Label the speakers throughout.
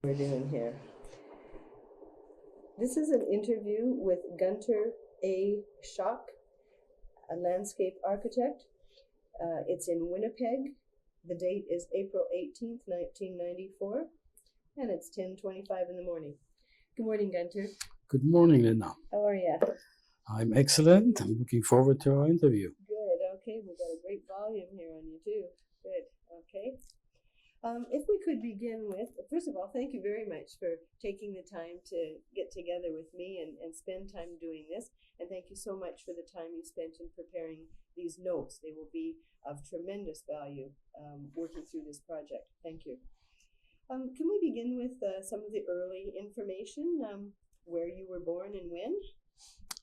Speaker 1: We're doing here. This is an interview with Gunter A. Schoch, a landscape architect. It's in Winnipeg. The date is April 18th, 1994, and it's 10:25 in the morning. Good morning, Gunter.
Speaker 2: Good morning, Linda.
Speaker 1: How are you?
Speaker 2: I'm excellent. I'm looking forward to our interview.
Speaker 1: Good. Okay, we've got a great volume here on you too. Good. Okay. If we could begin with, first of all, thank you very much for taking the time to get together with me and spend time doing this. And thank you so much for the time you spent in preparing these notes. They will be of tremendous value working through this project. Thank you. Can we begin with some of the early information, where you were born and when?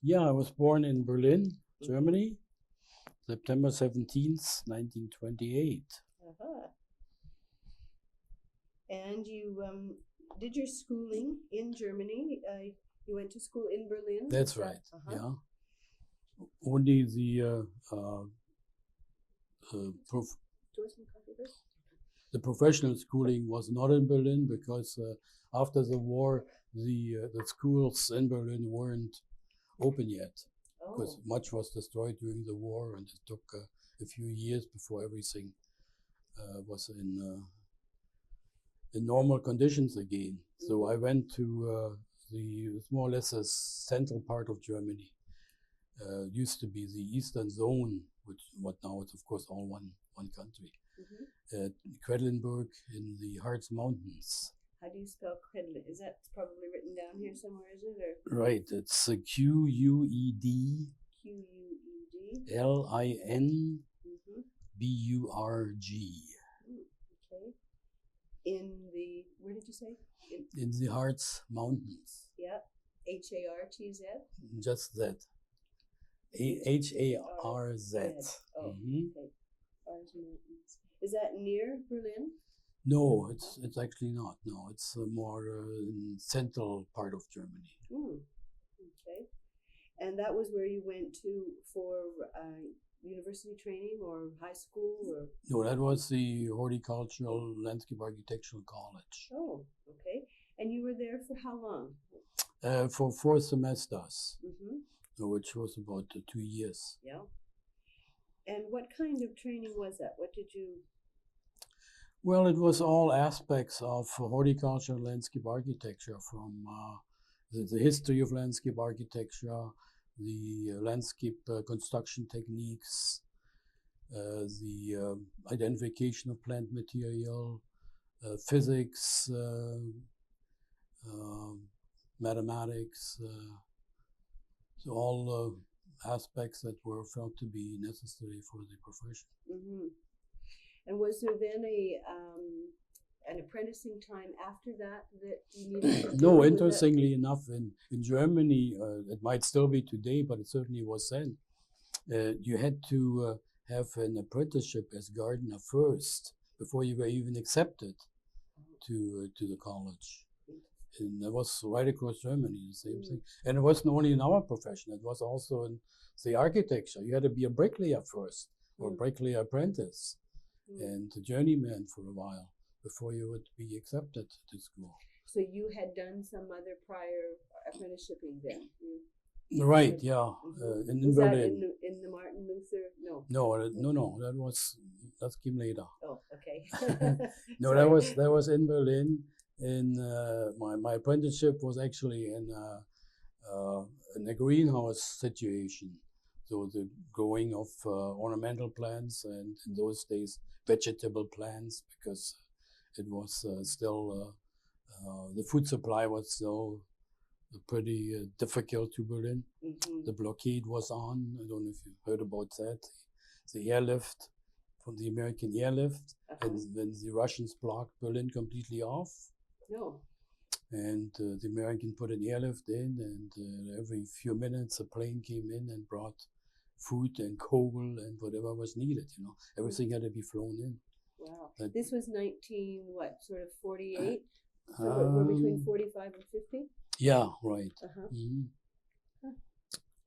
Speaker 2: Yeah, I was born in Berlin, Germany, September 17th, 1928.
Speaker 1: Uh-huh. And you did your schooling in Germany. You went to school in Berlin?
Speaker 2: That's right, yeah. Only the professional schooling was not in Berlin because after the war, the schools in Berlin weren't open yet. Because much was destroyed during the war, and it took a few years before everything was in normal conditions again. So I went to the more or less a central part of Germany. Used to be the Eastern Zone, what now is of course all one country. Quedlinburg in the Harz Mountains.
Speaker 1: How do you spell Quedlin? Is that probably written down here somewhere, is it? Or?
Speaker 2: Right, it's Qued.
Speaker 1: Qued.
Speaker 2: Linburg.
Speaker 1: Okay. In the, where did you say?
Speaker 2: In the Harz Mountains.
Speaker 1: Yeah. Hartz?
Speaker 2: Just that. Harz.
Speaker 1: Oh, okay. Harz Mountains. Is that near Berlin?
Speaker 2: No, it's actually not. No, it's more in central part of Germany.
Speaker 1: Okay. And that was where you went to for university training or high school? Or?
Speaker 2: No, that was the Horticultural Landscape Architectural College.
Speaker 1: Oh, okay. And you were there for how long?
Speaker 2: For 4 semesters, which was about 2 years.
Speaker 1: Yeah. And what kind of training was that? What did you...
Speaker 2: Well, it was all aspects of horticultural landscape architecture, from the history of landscape architecture, the landscape construction techniques, the identification of plant material, physics, mathematics, so all aspects that were felt to be necessary for the profession.
Speaker 1: And was there then an apprenticing time after that you needed to do?
Speaker 2: No, interestingly enough, in Germany, it might still be today, but it certainly was then. You had to have an apprenticeship as gardener first before you were even accepted to the college. And that was right across Germany, the same thing. And it wasn't only in our profession, it was also in the architecture. You had to be a bricklayer first, or bricklayer apprentice, and a journeyman for a while before you would be accepted to school.
Speaker 1: So you had done some other prior apprenticeshiping then?
Speaker 2: Right, yeah. In
Speaker 1: was
Speaker 2: Berlin.
Speaker 1: That in the Martin Luther? No.
Speaker 2: No. That came later.
Speaker 1: Oh, okay.
Speaker 2: No, that was in Berlin. In my apprenticeship was actually in a greenhouse situation. So the growing of ornamental plants, and in those days vegetable plants, because it was still the food supply was still pretty difficult to Berlin. The blockade was on. I don't know if you heard about that. The airlift from the American airlift, and then the Russians blocked Berlin completely off.
Speaker 1: No.
Speaker 2: And the American put an airlift in, and every few minutes a plane came in and brought food and coal and whatever was needed. Everything had to be flown in.
Speaker 1: Wow. This was 48? So we're between 45 and 50?
Speaker 2: Yeah, right.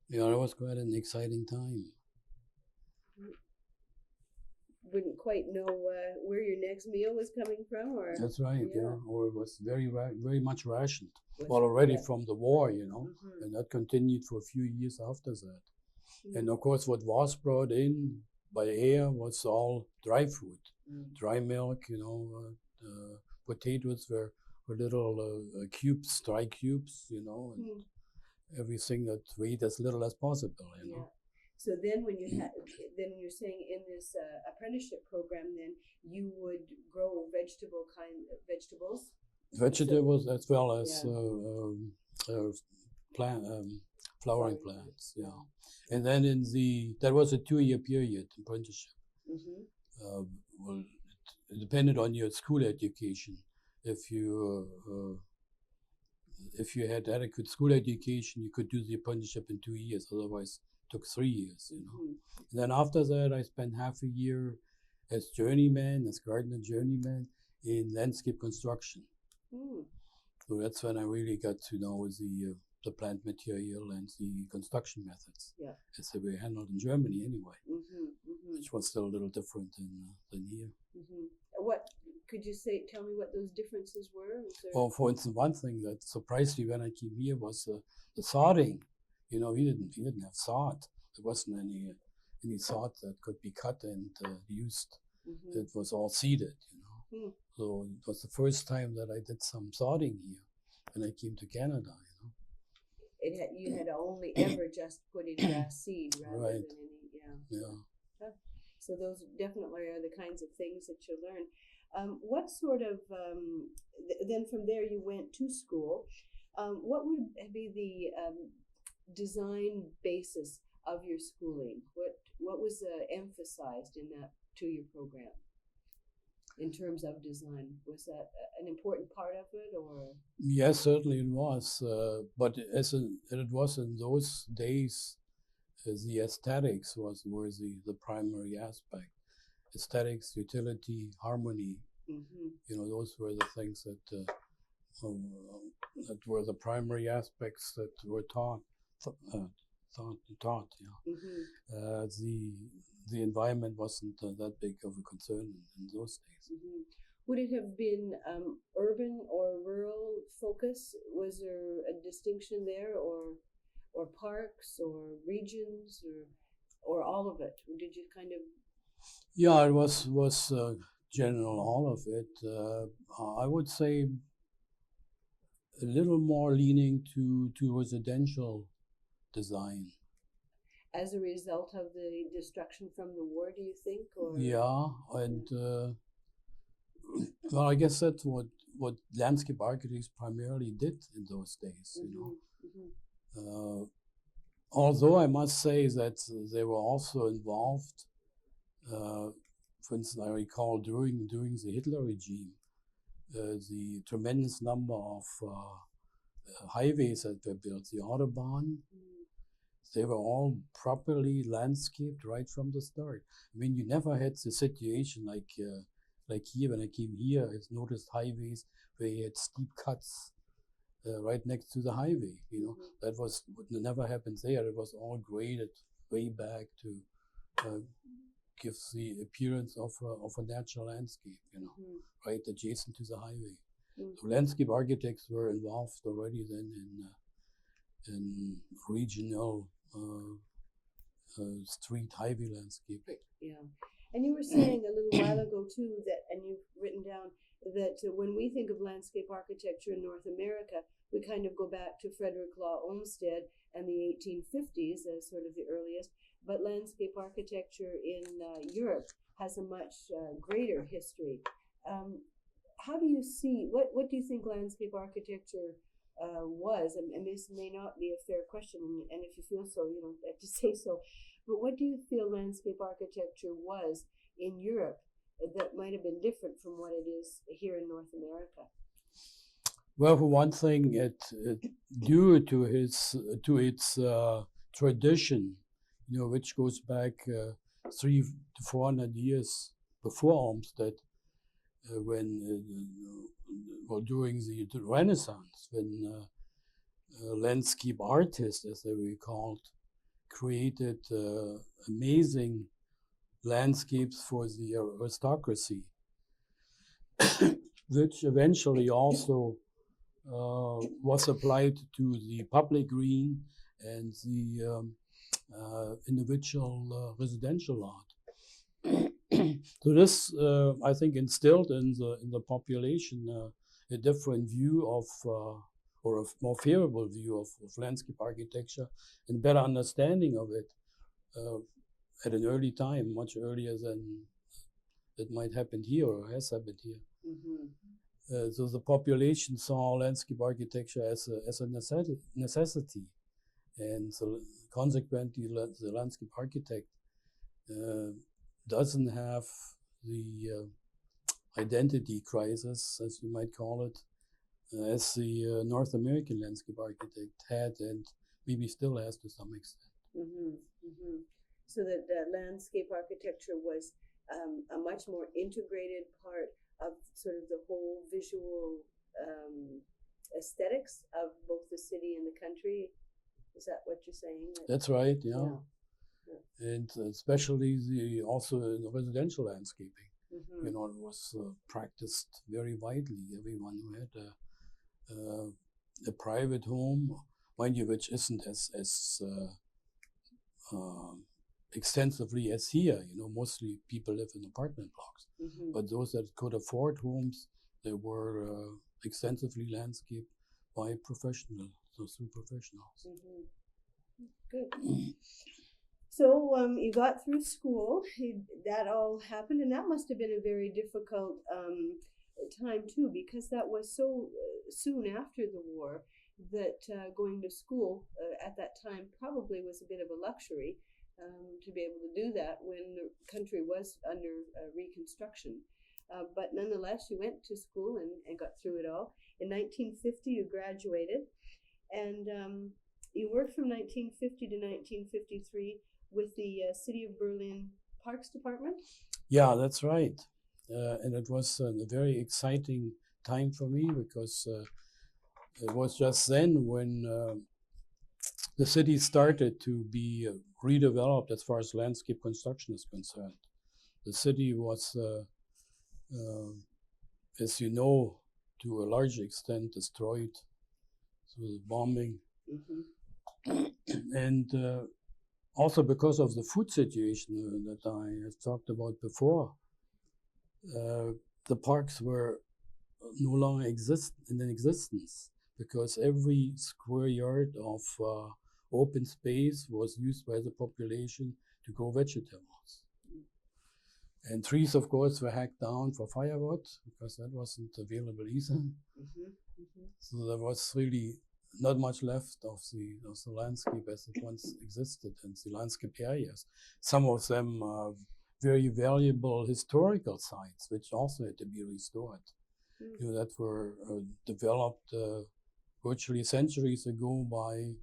Speaker 2: Yeah, it was quite an exciting time.
Speaker 1: wouldn't quite know where your next meal was coming from, or
Speaker 2: That's right, yeah. Or it was very much rationed.
Speaker 1: was-
Speaker 2: Well, already
Speaker 1: yeah.
Speaker 2: from the war, you know,
Speaker 1: Mhm.
Speaker 2: and that continued for a few years after that.
Speaker 1: Mhm.
Speaker 2: And of course, what was brought in by air was all dry food, dry milk, you know. Potatoes were little cubes, dry cubes, you know, and everything that weighed as little as possible, you know.
Speaker 1: So then when you had, then you're saying in this apprenticeship program, then you would grow vegetables?
Speaker 2: Vegetables as well as plant, flowering plants, yeah. And then that was a 2-year period, apprenticeship. Well, it depended on your school education. If you had adequate school education, you could do the apprenticeship in 2 years. Otherwise, it took 3 years, you know. And then after that, I spent half a year as gardener journeyman in landscape construction. So that's when I really got to know the plant material and the construction methods as they were handled in Germany anyway, which was still a little different than here.
Speaker 1: What could you tell me what those differences were?
Speaker 2: Well, for instance, one thing that surprised me when I came here was the sodding. You know, he didn't have sod. There wasn't any sod that could be cut and used. It was all seeded, you know. So it was the first time that I did some sodding here when I came to Canada, you know.
Speaker 1: You had only ever just put in grass seed rather than any,
Speaker 2: Yeah.
Speaker 1: So those definitely are the kinds of things that you learn. What sort of, then from there you went to school. What would be the design basis of your schooling? What was emphasized in that 2-year program in terms of design? Was that an important part of it, or?
Speaker 2: Yes, certainly it was. But it was in those days, the aesthetics were the primary aspect. Aesthetics, utility, harmony. You know, those were the things that were the primary aspects that were taught. The environment wasn't that big of a concern in those days.
Speaker 1: Would it have been urban or rural focus? Was there a distinction there, or parks, or regions, or all of it? Did you kind of?
Speaker 2: Yeah, it was general, all of it. I would say a little more leaning to residential design.
Speaker 1: As a result of the destruction from the war, do you think? Or?
Speaker 2: Yeah, and well, I guess that's what landscape architects primarily did in those days, you know. Although I must say that they were also involved. For instance, I recall during the Hitler regime, the tremendous number of highways that were built, the Autobahn, they were all properly landscaped right from the start. I mean, you never had the situation like here. When I came here, I noticed highways where you had steep cuts right next to the highway. You know, that was what never happened there. It was all graded way back to give the appearance of a natural landscape. You know, right adjacent to the highway. So landscape architects were involved already then in regional street highway landscape.
Speaker 1: Yeah, and you were saying a little while ago too that, and you've written down that when we think of landscape architecture in North America, we kind of go back to Frederick Law Olmsted and the 1850s as sort of the earliest, but landscape architecture in Europe has a much greater history. How do you see, what do you think landscape architecture was? And this may not be a fair question, and if you feel so, you don't have to say so, but what do you feel landscape architecture was in Europe that might have been different from what it is here in North America?
Speaker 2: Well, for one thing, due to its tradition, you know, which goes back 300 to 400 years before Olmsted, during the Renaissance, when landscape artists, as they were called, created amazing landscapes for the aristocracy, which eventually also was applied to the public green and the individual residential lot. So this, I think, instilled in the population a different view of, or a more favorable view of landscape architecture and better understanding of it at an early time, much earlier than it might happen here or has happened here.
Speaker 1: Mm-hmm.
Speaker 2: So the population saw landscape architecture as a necessity, and so consequently, the landscape architect doesn't have the identity crisis, as you might call it, as the North American landscape architect had and maybe still has to some extent.
Speaker 1: Mm-hmm. Mm-hmm. So that landscape architecture was a much more integrated part of sort of the whole visual aesthetics of both the city and the country. Is that what you're saying?
Speaker 2: That's right, yeah.
Speaker 1: Yeah.
Speaker 2: And especially also in the residential landscaping,
Speaker 1: Mm-hmm.
Speaker 2: it was practiced very widely. Everyone who had a private home, mind you, which isn't as extensively as here. Mostly people live in apartment blocks,
Speaker 1: Mm-hmm.
Speaker 2: but those that could afford homes, they were extensively landscaped by professionals, through professionals.
Speaker 1: Mm-hmm. Good. So you got through school, that all happened, and that must have been a very difficult time too, because that was so soon after the war that going to school at that time probably was a bit of a luxury to be able to do that when the country was under reconstruction. But nonetheless, you went to school and got through it all. In 1950, you graduated, and you worked from 1950 to 1953 with the City of Berlin Parks Department?
Speaker 2: Yeah, that's right. And it was a very exciting time for me because it was just then when the city started to be redeveloped as far as landscape construction is concerned. The city was, as you know, to a large extent destroyed through the bombing.
Speaker 1: Mm-hmm.
Speaker 2: And also because of the food situation that I have talked about before, the parks were no longer in existence because every square yard of open space was used by the population to grow vegetables. And trees, of course, were hacked down for firewood because that wasn't available either.
Speaker 1: Mm-hmm. Mm-hmm.
Speaker 2: So there was really not much left of the landscape as it once existed and the landscape areas. Some of them are very valuable historical sites, which also had to be restored.
Speaker 1: Mm-hmm.
Speaker 2: That were developed virtually centuries ago by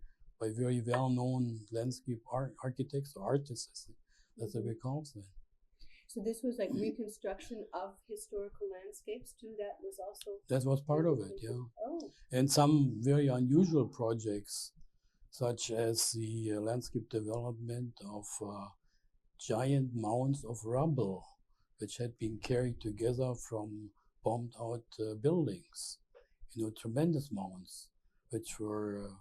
Speaker 2: very well-known landscape architects or artists, as they were called then.
Speaker 1: So this was like reconstruction of historical landscapes too.
Speaker 2: That was part of it, yeah.
Speaker 1: Oh.
Speaker 2: And some very unusual projects, such as the landscape development of giant mounds of rubble, which had been carried together from bombed-out buildings. Tremendous mounds, which were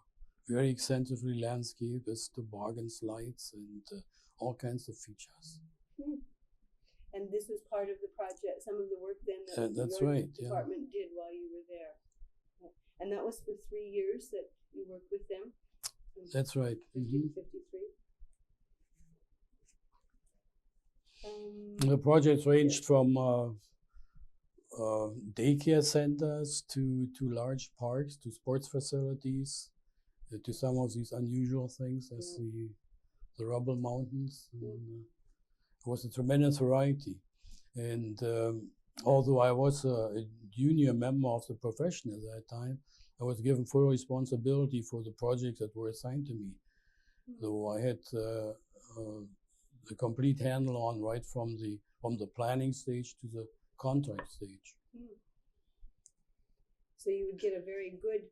Speaker 2: very extensively landscaped with toboggan slides and all kinds of features.
Speaker 1: Hmm. And this was part of the project, some of the work then that
Speaker 2: that's
Speaker 1: your
Speaker 2: right,
Speaker 1: department did while you were there. And that was for 3 years that you worked with them?
Speaker 2: That's right.
Speaker 1: 1953.
Speaker 2: The projects ranged from daycare centers to large parks, to sports facilities, to some of these unusual things as the rubble mountains. And, it was a tremendous variety. And although I was a junior member of the profession at that time, I was given full responsibility for the projects that were assigned to me. So I had the complete handle on right from the planning stage to the contract stage.
Speaker 1: So you would get a very good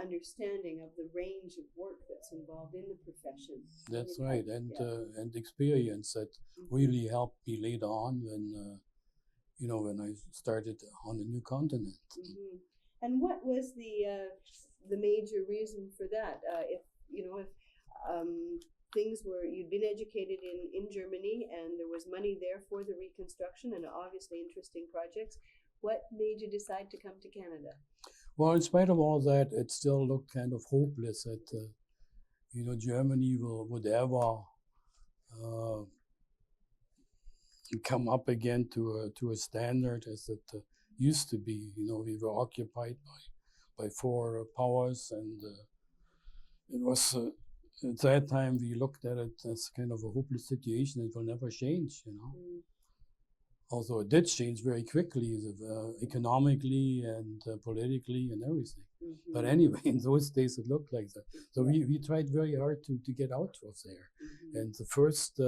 Speaker 1: understanding of the range of work that's involved in the profession.
Speaker 2: That's right, and experience that really helped me later on when when I started on a new continent.
Speaker 1: Mm-hmm. And what was the major reason for that? If things were, you'd been educated in Germany and there was money there for the reconstruction and obviously interesting projects, what made you decide to come to Canada?
Speaker 2: Well, in spite of all that, it still looked kind of hopeless that Germany would ever come up again to a standard as it used to be. We were occupied by four powers, and it was at that time we looked at it as kind of a hopeless situation. It will never change. Although it did change very quickly, economically and politically and everything. Mm-hmm. But anyway, in those days it looked like that. So we tried very hard to get out of there. Mm-hmm. And the first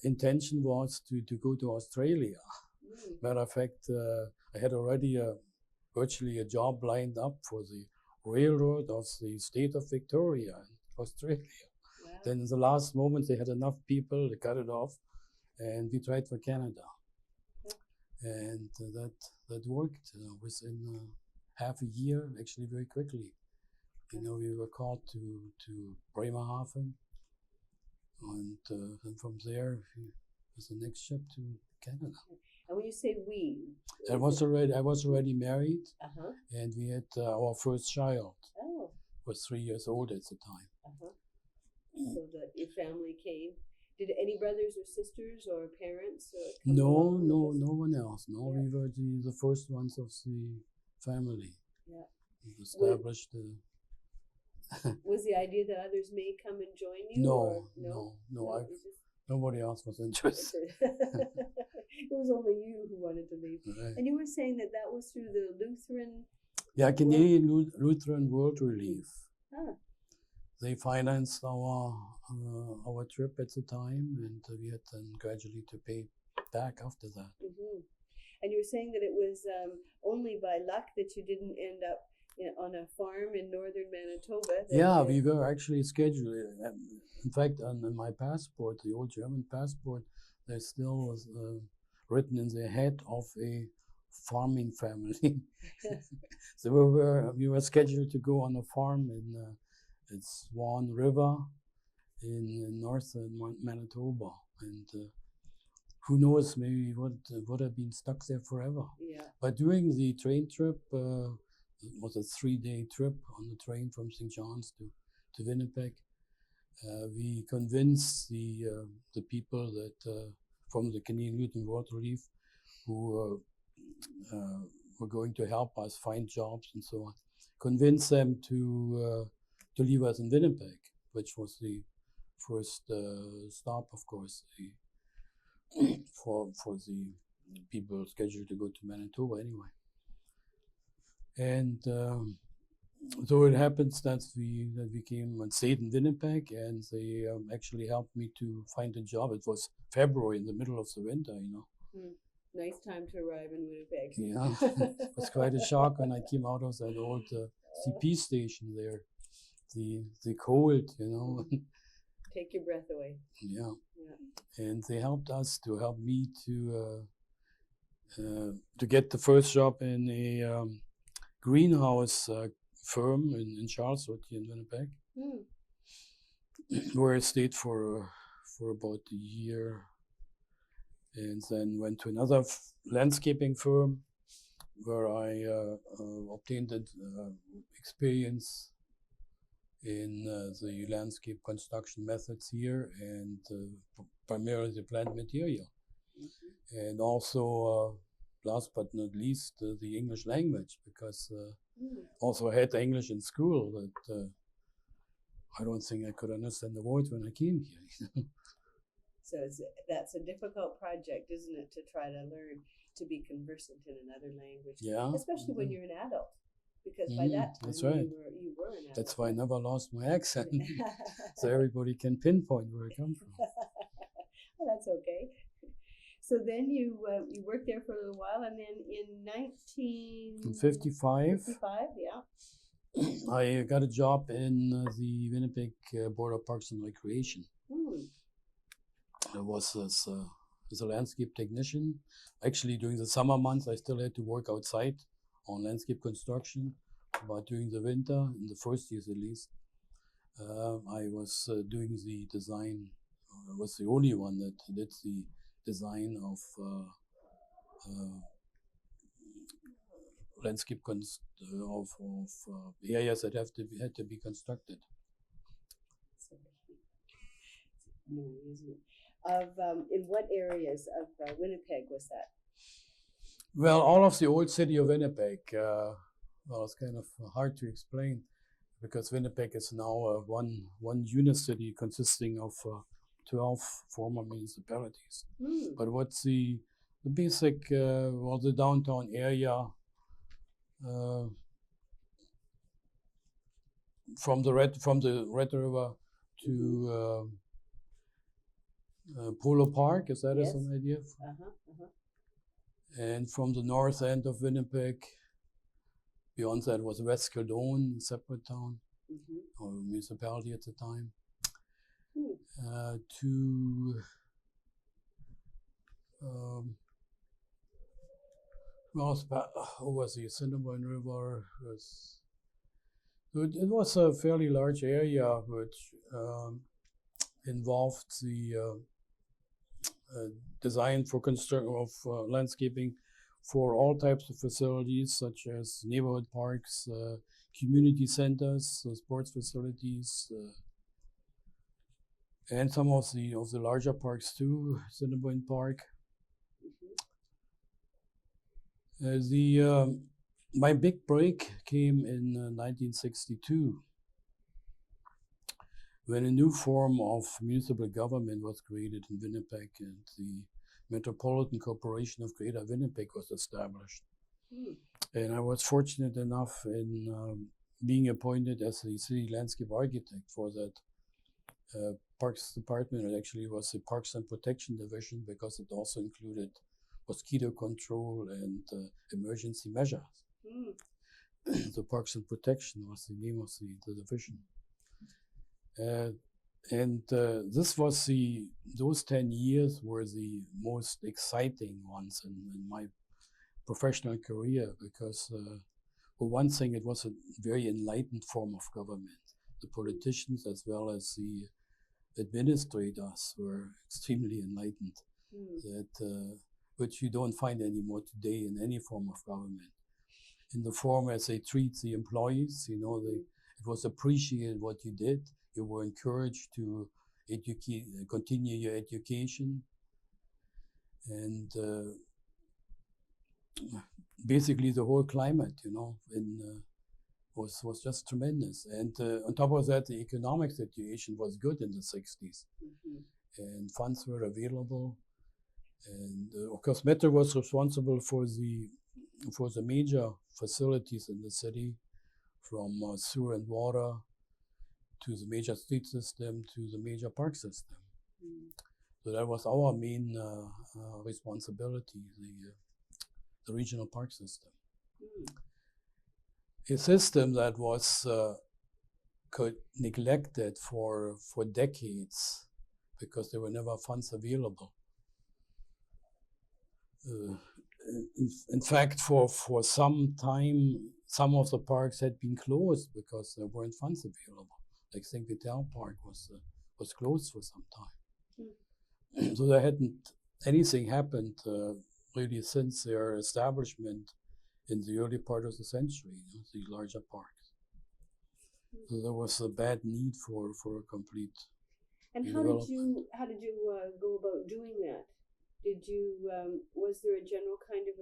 Speaker 2: intention was to go to Australia. Mm-hmm. Matter of fact, I had already virtually a job lined up for the railroad of the state of Victoria in Australia. Wow. Then in the last moment they had enough people, they cut it off. And we tried for Canada, and that worked within half a year, actually very quickly. We were called to Bremerhaven, and then from there was the next ship to Canada.
Speaker 1: And when you say we,
Speaker 2: I was already married, and we had our first child.
Speaker 1: Oh,
Speaker 2: was 3 years old at the time.
Speaker 1: So that your family came. Did any brothers or sisters or parents?
Speaker 2: No one else. No, yeah. We were the first ones of the family.
Speaker 1: Yeah.
Speaker 2: Established.
Speaker 1: Was the idea that others may come and join you?
Speaker 2: No. Nobody else was interested.
Speaker 1: It was only you who wanted to leave. Right. And you were saying that was through the Lutheran.
Speaker 2: Yeah, Canadian Lutheran World Relief.
Speaker 1: Huh.
Speaker 2: They financed our trip at the time, and we had then gradually to pay back after that.
Speaker 1: Mm-hmm. And you were saying that it was only by luck that you didn't end up on a farm in northern Manitoba.
Speaker 2: Yeah, we were actually scheduled. In fact, on my passport, the old German passport, there still was written in the head of a farming family. So we were scheduled to go on a farm in Swan River in northern Manitoba, and who knows, maybe would have been stuck there forever.
Speaker 1: Yeah.
Speaker 2: But during the train trip, it was a 3-day trip on the train from St. John's to Winnipeg. We convinced the people that from the Canadian Lutheran World Relief who were going to help us find jobs and so on, convinced them to leave us in Winnipeg, which was the first stop, of course, for the people scheduled to go to Manitoba anyway. And so it happens that we came and stayed in Winnipeg, and they actually helped me to find a job. It was February, in the middle of the winter,
Speaker 1: Nice time to arrive in Winnipeg.
Speaker 2: Yeah, it was quite a shock when I came out of that old CP station there. The cold,
Speaker 1: Take your breath away.
Speaker 2: Yeah. And they helped me to get the first job in a greenhouse firm in Charleswood here in Winnipeg, where I stayed for about a year, and then went to another landscaping firm where I obtained experience in the landscape construction methods here, and primarily the plant material. Mm-hmm. And also, last but not least, the English language, because also I had English in school, but I don't think I could understand the words when I came here.
Speaker 1: So that's a difficult project, isn't it, to try to learn to be conversant in another language?
Speaker 2: Yeah.
Speaker 1: Especially when you're an adult. Because by that time
Speaker 2: that's right.
Speaker 1: you were an adult.
Speaker 2: That's why I never lost my accent. So everybody can pinpoint where I come from.
Speaker 1: Well, that's okay. So then you worked there for a little while, and then in 1955,
Speaker 2: I got a job in the Winnipeg Board of Parks and Recreation. I was as a landscape technician. Actually, during the summer months, I still had to work outside on landscape construction. But during the winter, in the first years at least, I was doing the design. I was the only one that did the design of landscape of areas that had to be constructed.
Speaker 1: In what areas of Winnipeg was that?
Speaker 2: Well, all of the old city of Winnipeg. Well, it's kind of hard to explain because Winnipeg is now one unit city consisting of 12 former municipalities. But what's the basic, well, the downtown area from the Red River to Polo Park, is that yes. An idea? And from the north end of Winnipeg, beyond that was West Kildone, a separate town, or municipality at the time, to over the Assiniboine River. It was a fairly large area which involved the design for construction of landscaping for all types of facilities, such as neighborhood parks, community centers, sports facilities, and some of the larger parks too, Assiniboine Park. My big break came in 1962, when a new form of municipal government was created in Winnipeg and the Metropolitan Corporation of Greater Winnipeg was established. And I was fortunate enough in being appointed as the city landscape architect for that Parks Department. It actually was the Parks and Protection Division because it also included mosquito control and emergency measures. The Parks and Protection was the name of the division. This was those 10 years were the most exciting ones in my professional career because, for one thing, it was a very enlightened form of government. The politicians as well as the administrators were extremely enlightened, which you don't find anymore today in any form of government. In the form as they treat the employees, it was appreciated what you did. You were encouraged to continue your education, and basically the whole climate, was just tremendous. And on top of that, the economic situation was good in the 60s, and funds were available. And of course, Metro was responsible for the major facilities in the city, from sewer and water to the major street system to the major park system. So that was our main responsibility, the regional park system. A system that was neglected for decades because there were never funds available. In fact, for some time, some of the parks had been closed because there weren't funds available. Like St. Vital Park was closed for some time. So there hadn't anything happened really since their establishment in the early part of the century, the larger parks. So there was a bad need for a complete.
Speaker 1: And how did you go about doing that? Was there a general kind of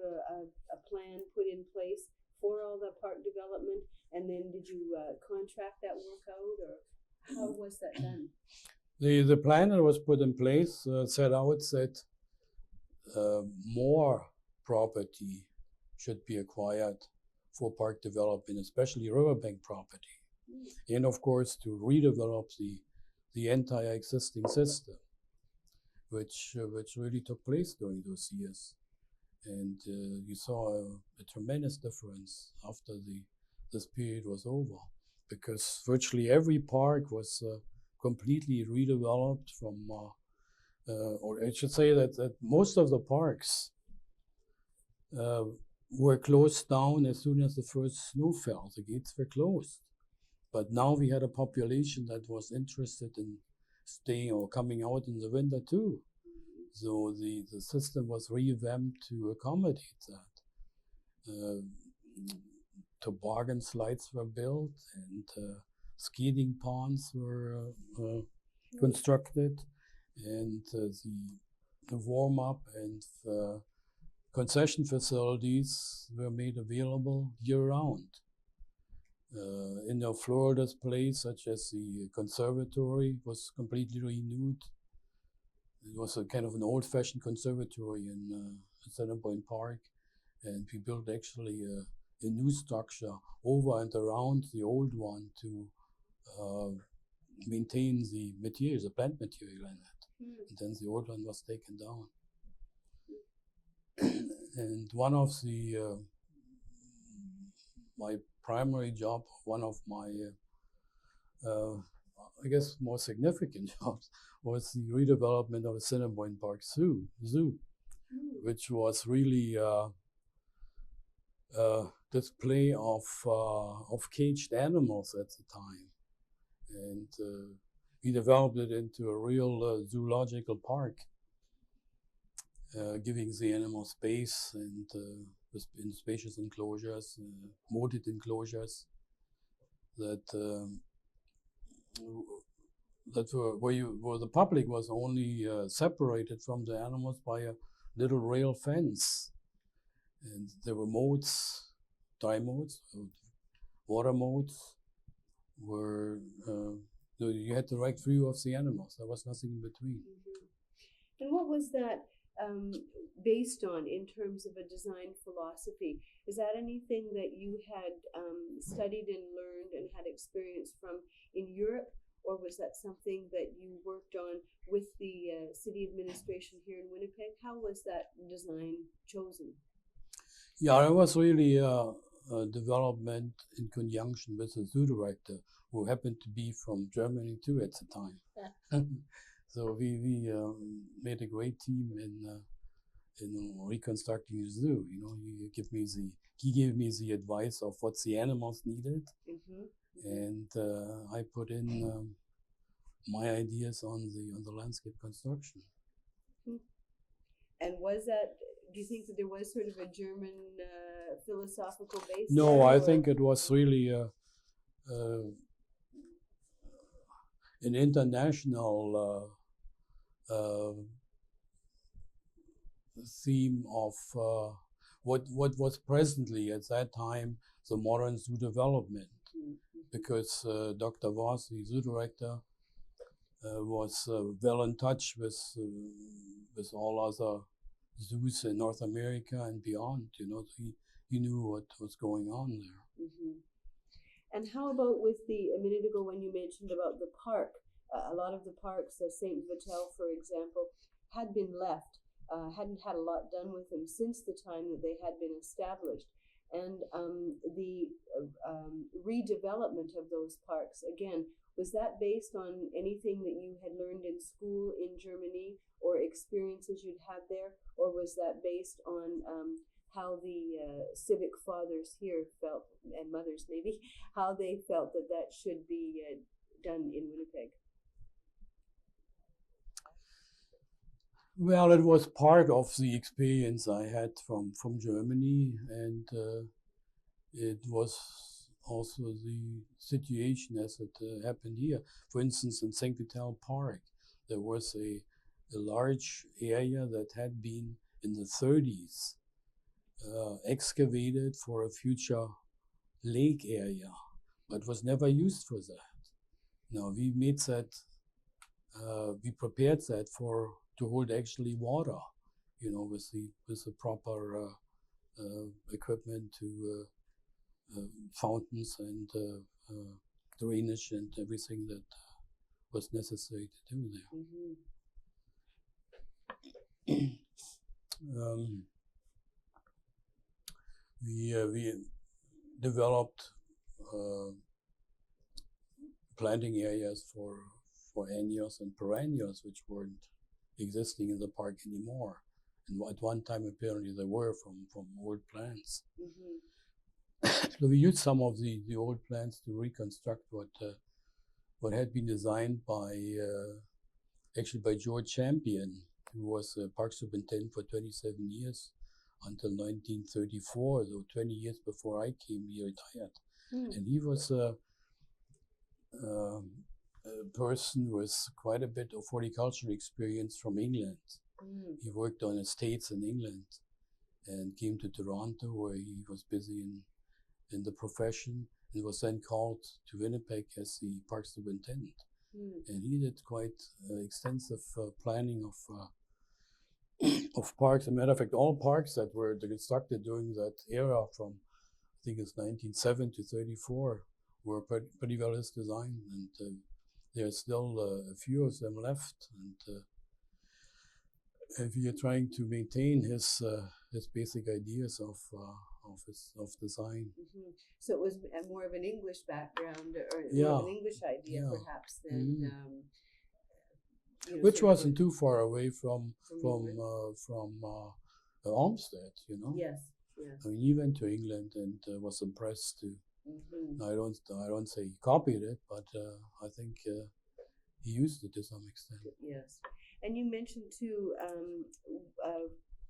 Speaker 1: a plan put in place for all the park development, and then did you contract that work out, or how was that done?
Speaker 2: The plan that was put in place set out that more property should be acquired for park development, especially riverbank property, and of course to redevelop the entire existing system, which really took place during those years. And you saw a tremendous difference after this period was over, because virtually every park was completely redeveloped from, or I should say that most of the parks were closed down as soon as the first snow fell. The gates were closed. But now we had a population that was interested in staying or coming out in the winter too. So the system was revamped to accommodate that. Toboggan slides were built, and skating ponds were constructed, and the warm-up and concession facilities were made available year-round. Indoor floral displays such as the conservatory was completely renewed. It was a kind of an old-fashioned conservatory in Center Point Park, and we built actually a new structure over and around the old one to maintain the materials, the plant material in it. And then the old one was taken down. And one of the my primary job, one of my I guess more significant jobs, was the redevelopment of the Center Point Park Zoo, which was really display of caged animals at the time, and we developed it into a real zoological park, giving the animals space and in spacious enclosures, moated enclosures that where the public was only separated from the animals by a little rail fence, and there were moats, dry moats, water moats, where you had direct view of the animals. There was nothing in between.
Speaker 1: And what was that based on in terms of a design philosophy? Is that anything that you had studied and learned and had experience from in Europe, or was that something that you worked on with the city administration here in Winnipeg? How was that design chosen?
Speaker 2: Yeah, it was really a development in conjunction with the zoo director, who happened to be from Germany too at the time. So we made a great team in reconstructing the zoo. You know, he gave me the advice of what the animals needed, and I put in my ideas on the landscape construction.
Speaker 1: And was that? Do you think that there was sort of a German philosophical base?
Speaker 2: No, I think it was really an international theme of what was presently at that time the modern zoo development, because Dr. Voss, the zoo director, was well in touch with all other zoos in North America and beyond. You know, he knew what was going on there.
Speaker 1: And how about with a minute ago when you mentioned about the park? A lot of the parks, St. Vital, for example, had been left, hadn't had a lot done with them since the time that they had been established. And the redevelopment of those parks, again, was that based on anything that you had learned in school in Germany or experiences you'd had there? Or was that based on how the civic fathers here felt, and mothers maybe, how they felt that should be done in Winnipeg?
Speaker 2: Well, it was part of the experience I had from Germany, and it was also the situation as it happened here. For instance, in St. Vital Park, there was a large area that had been in the 30s excavated for a future lake area, but was never used for that. Now we made that, we prepared that to hold actually water, you know, with the proper equipment to fountains and drainage and everything that was necessary to do there. We developed planting areas for annuals and perennials, which weren't existing in the park anymore. And at one time, apparently, they were from old plants. So we used some of the old plants to reconstruct what had been designed by actually by George Champion, who was park superintendent for 27 years until 1934, so 20 years before I came, he retired. And he was a person with quite a bit of horticultural experience from England. He worked on estates in England and came to Toronto, where he was busy in the profession, and was then called to Winnipeg as the park superintendent. And he did quite extensive planning of parks. As a matter of fact, all parks that were constructed during that era from, I think it's 1907 to 34, were pretty well his design, and there's still a few of them left. And if you're trying to maintain his basic ideas of design.
Speaker 1: So it was more of an English background, or more of an English idea, perhaps, than
Speaker 2: which wasn't too far away from Olmsted,
Speaker 1: Yes.
Speaker 2: I mean, he went to England and was impressed too. I don't say he copied it, but I think he used it to some extent.
Speaker 1: Yes, and you mentioned too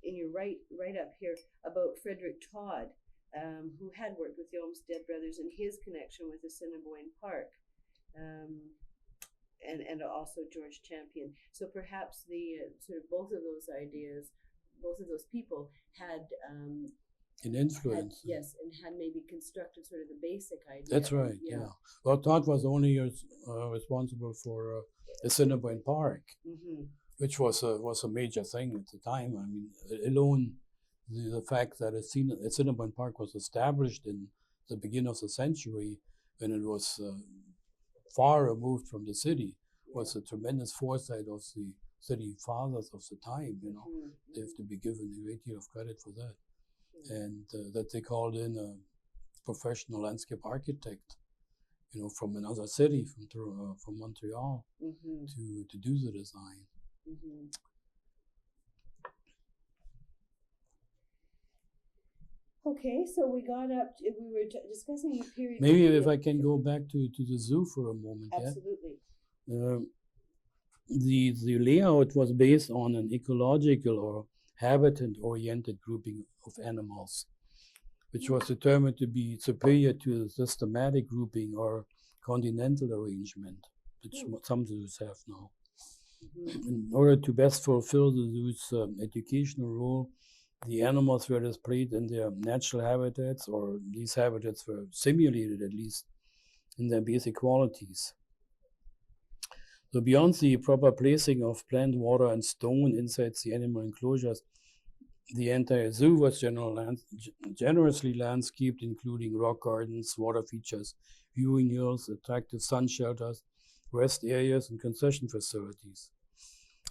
Speaker 1: in your write up here about Frederick Todd, who had worked with the Olmsted brothers and his connection with Assiniboine Park, and also George Champion. So perhaps the sort of both of those ideas, both of those people had
Speaker 2: an influence.
Speaker 1: And had maybe constructed sort of the basic idea.
Speaker 2: That's right. Yeah. Well, Todd was only responsible for Assiniboine Park, which was a major thing at the time. I mean, alone the fact that Assiniboine Park was established in the beginning of the century, when it was far removed from the city, was a tremendous foresight of the city fathers of the time. They have to be given a great deal of credit for that. And that they called in a professional landscape architect, from another city, from Montreal, to do the design.
Speaker 1: Okay, so we got up. We were discussing the period.
Speaker 2: Maybe if I can go back to the zoo for a moment.
Speaker 1: Absolutely.
Speaker 2: The layout was based on an ecological or habitat-oriented grouping of animals, which was determined to be superior to the systematic grouping or continental arrangement, which some zoos have now. In order to best fulfill the zoo's educational role, the animals were displayed in their natural habitats, or these habitats were simulated at least in their basic qualities. So beyond the proper placing of plant, water, and stone inside the animal enclosures, the entire zoo was generously landscaped, including rock gardens, water features, viewing hills, attractive sun shelters, rest areas, and concession facilities.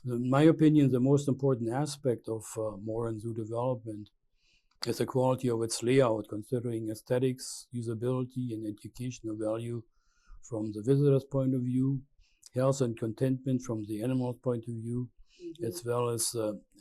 Speaker 2: In my opinion, the most important aspect of modern zoo development is the quality of its layout, considering aesthetics, usability, and educational value from the visitor's point of view, health and contentment from the animal's point of view, as well as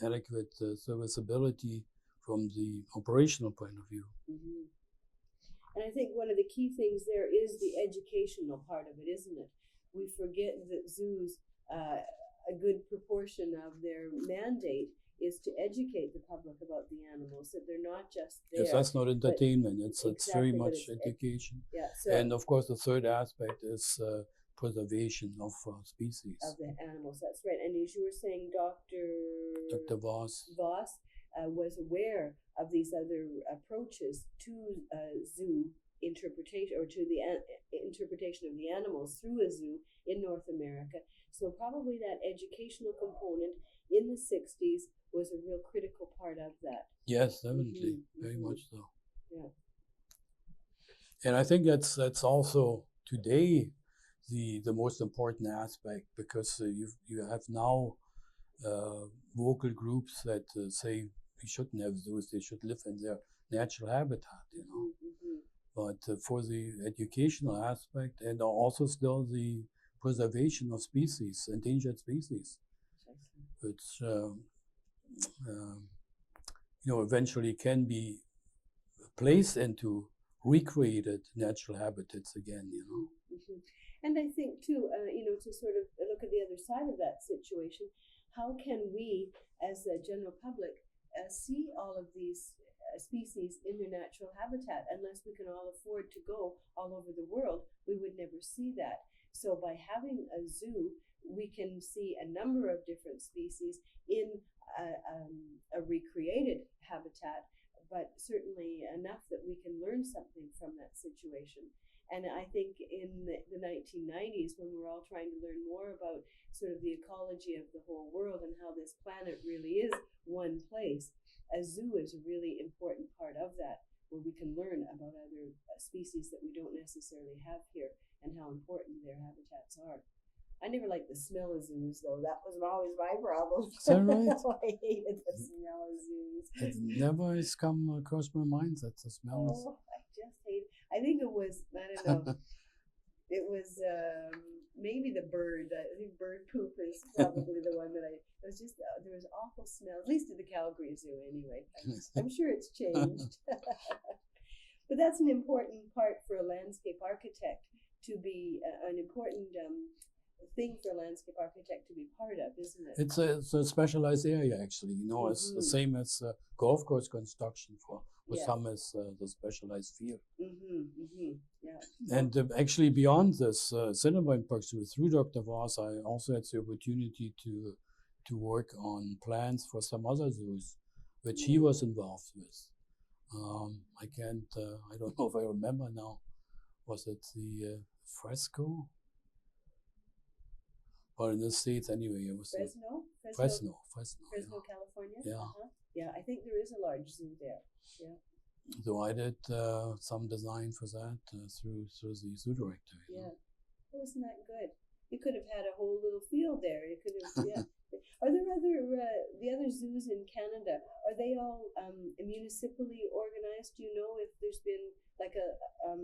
Speaker 2: adequate serviceability from the operational point of view.
Speaker 1: And I think one of the key things there is the educational part of it, isn't it? We forget that zoos, a good proportion of their mandate is to educate the public about the animals, that they're not just there.
Speaker 2: Yes, that's not entertainment. It's very much education. And of course, the third aspect is preservation of species.
Speaker 1: Of the animals, that's right. And as you were saying,
Speaker 2: Dr. Voss
Speaker 1: was aware of these other approaches to zoo interpretation, or to the interpretation of the animals through a zoo in North America. So probably that educational component in the 60s was a real critical part of that.
Speaker 2: Yes, definitely. Very much so.
Speaker 1: Yeah.
Speaker 2: And I think that's also today the most important aspect, because you have now vocal groups that say we shouldn't have zoos, they should live in their natural habitat, But for the educational aspect and also still the preservation of species, endangered species, which eventually can be placed into recreated natural habitats again.
Speaker 1: Mm-hmm. And I think too, to sort of look at the other side of that situation, how can we, as a general public, see all of these species in their natural habitat? Unless we can all afford to go all over the world, we would never see that. So by having a zoo, we can see a number of different species in a recreated habitat, but certainly enough that we can learn something from that situation. And I think in the 1990s, when we're all trying to learn more about sort of the ecology of the whole world and how this planet really is one place, a zoo is a really important part of that, where we can learn about other species that we don't necessarily have here and how important their habitats are. I never liked the smell of zoos, though. That was always my problem.
Speaker 2: Is that right?
Speaker 1: I hated the smell of zoos.
Speaker 2: It never has come across my mind that the smell is...
Speaker 1: I just hate it. I think it was, I don't know, it was maybe the bird. I think bird poop is probably the one that it was just, there was awful smell, at least at the Calgary Zoo anyway. I'm sure it's changed. But that's an important part for a landscape architect to be, an important thing for a landscape architect to be part of, isn't it?
Speaker 2: It's a specialized area, actually. It's the same as golf course construction for some is the specialized field.
Speaker 1: Yeah.
Speaker 2: And actually, beyond this Cinnamon Park Zoo, through Dr. Voss, I also had the opportunity to work on plans for some other zoos, which he was involved with. I don't know if I remember now. Was it the Fresco? Or in the States anyway, it was Fresno,
Speaker 1: California.
Speaker 2: Yeah.
Speaker 1: Yeah, I think there is a large zoo there. Yeah.
Speaker 2: So I did some design for that through the zoo director.
Speaker 1: Yeah. Wasn't that good? You could have had a whole little field there. You could have, yeah. Are there the other zoos in Canada? Are they all municipally organized? Do you know if there's been like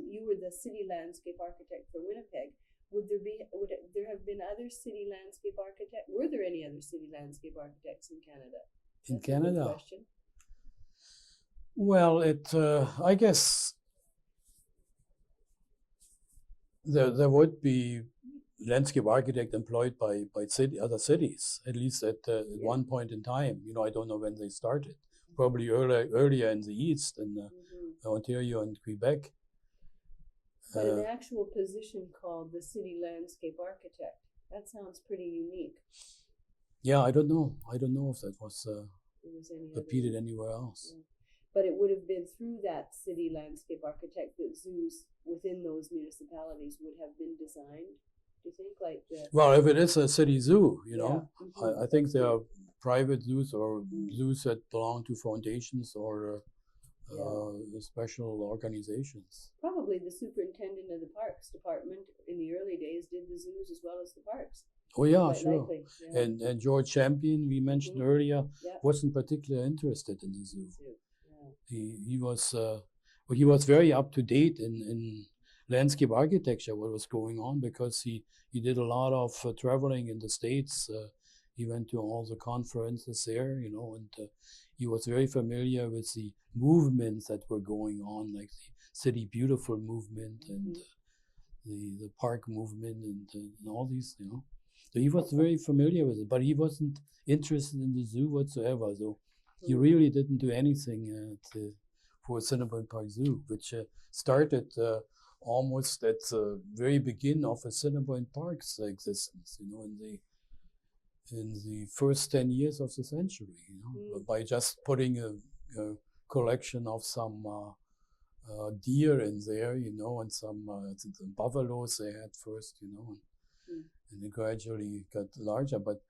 Speaker 1: you were the city landscape architect for Winnipeg? Would there have been other city landscape architects? Were there any other city landscape architects in Canada?
Speaker 2: In Canada? Well, I guess there would be landscape architect employed by other cities, at least at one point in time. I don't know when they started. Probably earlier in the east, in Ontario and Quebec.
Speaker 1: But an actual position called the city landscape architect. That sounds pretty unique.
Speaker 2: Yeah, I don't know. I don't know if that was repeated anywhere else.
Speaker 1: Yeah. But it would have been through that city landscape architect that zoos within those municipalities would have been designed. Do you think
Speaker 2: Well, if it is a city zoo, I think there are private zoos or zoos that belong to foundations or special organizations.
Speaker 1: Probably the superintendent of the parks department in the early days did the zoos as well as the parks.
Speaker 2: Oh yeah, sure. Yeah. And George Champion, we mentioned earlier, wasn't particularly interested in the zoo. Yeah. He was very up to date in landscape architecture, what was going on, because he did a lot of traveling in the States. He went to all the conferences there, and he was very familiar with the movements that were going on, like the City Beautiful movement and the park movement and all these, So he was very familiar with it, but he wasn't interested in the zoo whatsoever. So he really didn't do anything for Cinnamon Park Zoo, which started almost at the very beginning of a Cinnamon Park's existence, in the first 10 years of the century, by just putting a collection of some deer in there, and some buffaloes they had first, and it gradually got larger. But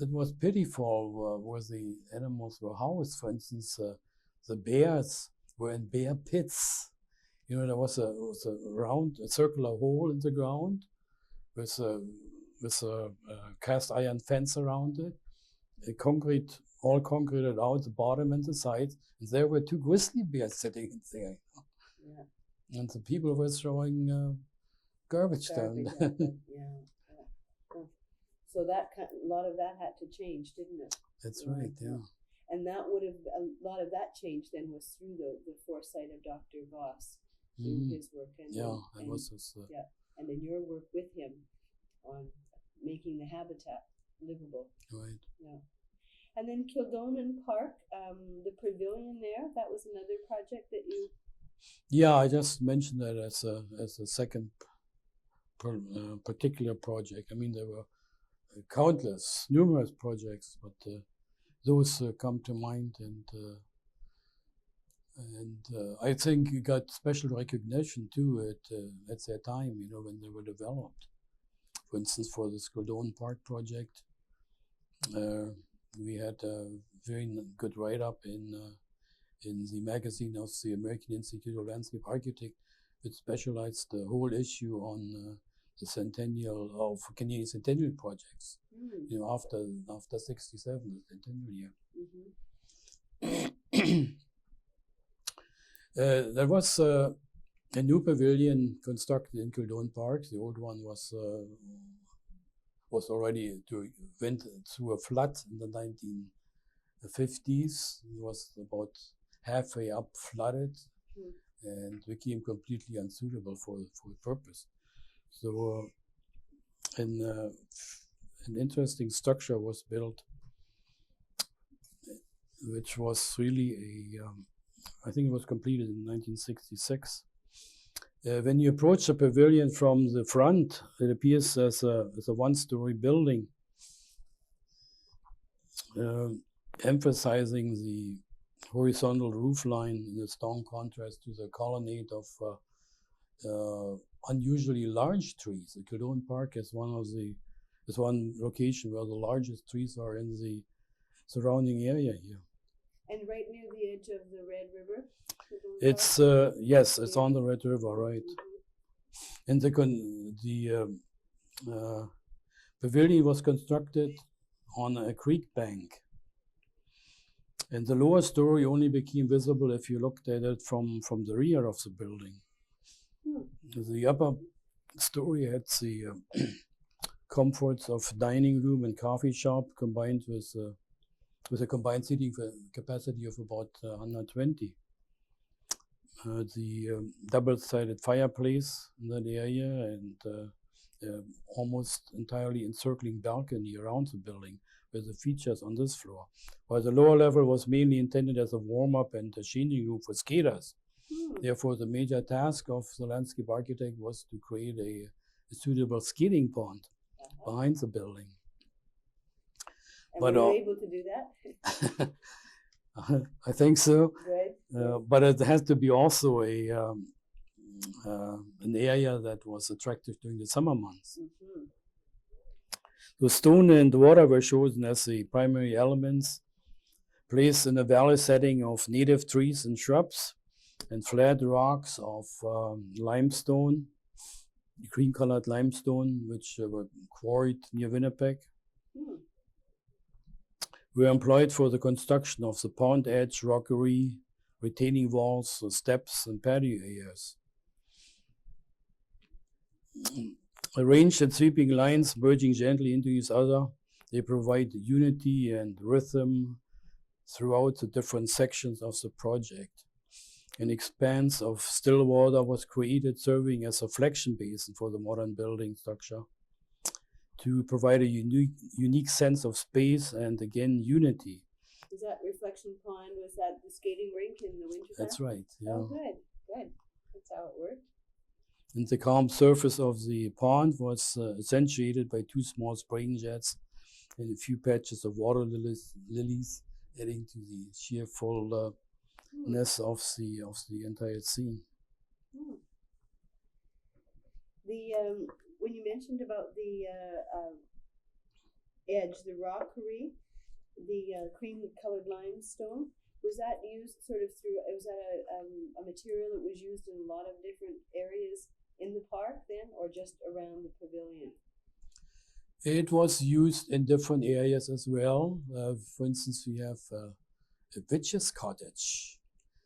Speaker 2: it was pitiful where the animals were housed. For instance, the bears were in bear pits. There was a circular hole in the ground with a cast iron fence around it, all concreted out the bottom and the sides, and there were two grizzly bears sitting in there.
Speaker 1: Yeah.
Speaker 2: And the people were throwing garbage down.
Speaker 1: Garbage at them. Yeah. Oh. So a lot of that had to change, didn't it?
Speaker 2: That's right, yeah.
Speaker 1: And that would have, a lot of that change then was through the foresight of Dr. Voss, through his work. And then your work with him on making the habitat livable.
Speaker 2: Right.
Speaker 1: Yeah. And then Kildonan Park, the pavilion there, that was another project that you...
Speaker 2: Yeah, I just mentioned that as a second particular project. I mean, there were numerous projects, but those come to mind, and I think you got special recognition too at that time. You know, when they were developed. For instance, for the Kildonan Park project, we had a very good write-up in the magazine of the American Institute of Landscape Architects, which specialized the whole issue on the Canadian Centennial projects. You know, after 67, the centennial year. There was a new pavilion constructed in Kildonan Park. The old one was already went through a flood in the 1950s. It was about halfway up flooded and became completely unsuitable for the purpose. So an interesting structure was built, which was really I think it was completed in 1966. When you approach the pavilion from the front, it appears as a one-story building, emphasizing the horizontal roof line in a strong contrast to the colonnade of unusually large trees. The Kildonan Park is one location where the largest trees are in the surrounding area here.
Speaker 1: And right near the edge of the Red River?
Speaker 2: It's yes, it's on the Red River, right? And the pavilion was constructed on a creek bank, and the lower story only became visible if you looked at it from the rear of the building. The upper story had the comforts of dining room and coffee shop combined with a combined seating capacity of about 120. The double-sided fireplace in that area, and almost entirely encircling balcony around the building were the features on this floor, while the lower level was mainly intended as a warm-up and a changing room for skaters. Therefore, the major task of the landscape architect was to create a suitable skating pond behind the building.
Speaker 1: And but were you able to do that?
Speaker 2: I think so.
Speaker 1: Right.
Speaker 2: But it has to be also an area that was attractive during the summer months. The stone and water were chosen as the primary elements, placed in a valley setting of native trees and shrubs, and flat rocks of limestone, green-colored limestone, which were quarried near Winnipeg. Were employed for the construction of the pond edge rockery, retaining walls, steps, and patio areas. Arranged in sweeping lines merging gently into each other, they provide unity and rhythm throughout the different sections of the project. An expanse of still water was created, serving as a flexion basin for the modern building structure, to provide a unique sense of space and, again, unity.
Speaker 1: Is that reflection pond, was that the skating rink in the winter?
Speaker 2: That's right, yeah.
Speaker 1: Oh, good. That's how it worked.
Speaker 2: And the calm surface of the pond was accentuated by two small spraying jets and a few patches of water lilies, adding to the cheerfulness of the entire scene.
Speaker 1: When you mentioned about the edge, the rockery, the cream-colored limestone, was that used sort of was that a material that was used in a lot of different areas in the park then, or just around the pavilion?
Speaker 2: It was used in different areas as well. For instance, we have a witch's cottage.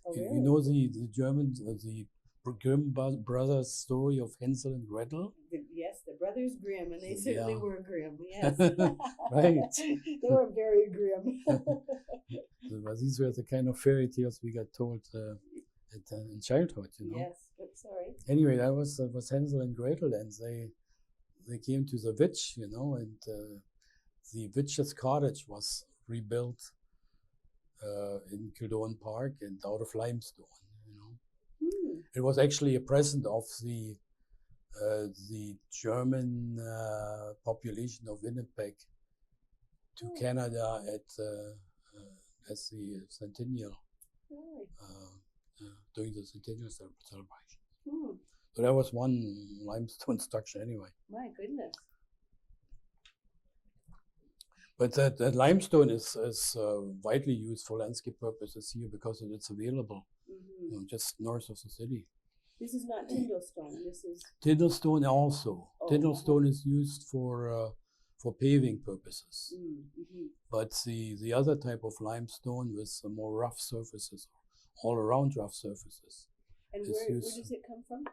Speaker 1: Oh, really?
Speaker 2: You know the German, the Grimm brothers story of Hansel and Gretel?
Speaker 1: Yes, the brothers Grimm, and they certainly
Speaker 2: Yeah.
Speaker 1: were grim. Yes,
Speaker 2: Right.
Speaker 1: they were very grim.
Speaker 2: But these were the kind of fairy tales we got told in childhood, you know.
Speaker 1: Yes, but sorry.
Speaker 2: Anyway, that was Hansel and Gretel, and they came to the witch, you know, and the witch's cottage was rebuilt in Kildone Park and out of limestone, you know. It was actually a present of the German population of Winnipeg to Canada as the centennial, during the centennial celebration. So that was one limestone structure anyway.
Speaker 1: My goodness.
Speaker 2: But that limestone is widely used for landscape purposes here because it's available, you know, just north of the city.
Speaker 1: This is not Tyndallstone. This is
Speaker 2: Tyndallstone also.
Speaker 1: Oh,
Speaker 2: Tyndallstone is used for paving purposes. But the other type of limestone with more rough surfaces, all around rough surfaces.
Speaker 1: And where does it come from?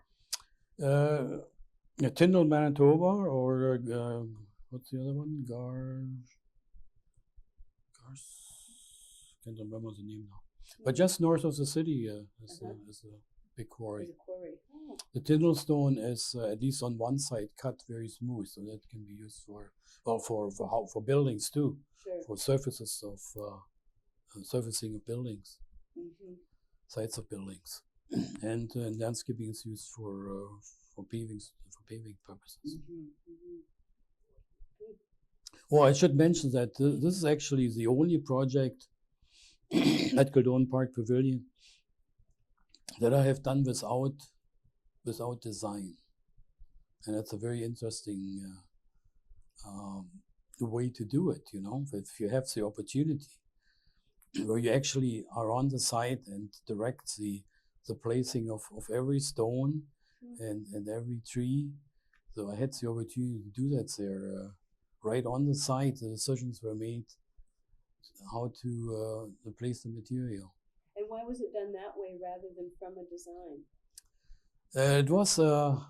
Speaker 2: Tyndall, Manitoba, or what's the other one? Can't remember the name now. But just north of the city is a big quarry. The Tyndallstone is at least on one side cut very smooth, so that can be used for buildings too, for surfaces of surfacing of buildings, sides of buildings, and landscaping is used for paving purposes. Oh, I should mention that this is actually the only project at Kildone Park Pavilion that I have done without design, and that's a very interesting way to do it. You know, if you have the opportunity, where you actually are on the site and direct the placing of every stone and every tree. So I had the opportunity to do that there. Right on the site, the decisions were made how to place the material.
Speaker 1: And why was it done that way rather than from a design?
Speaker 2: It was a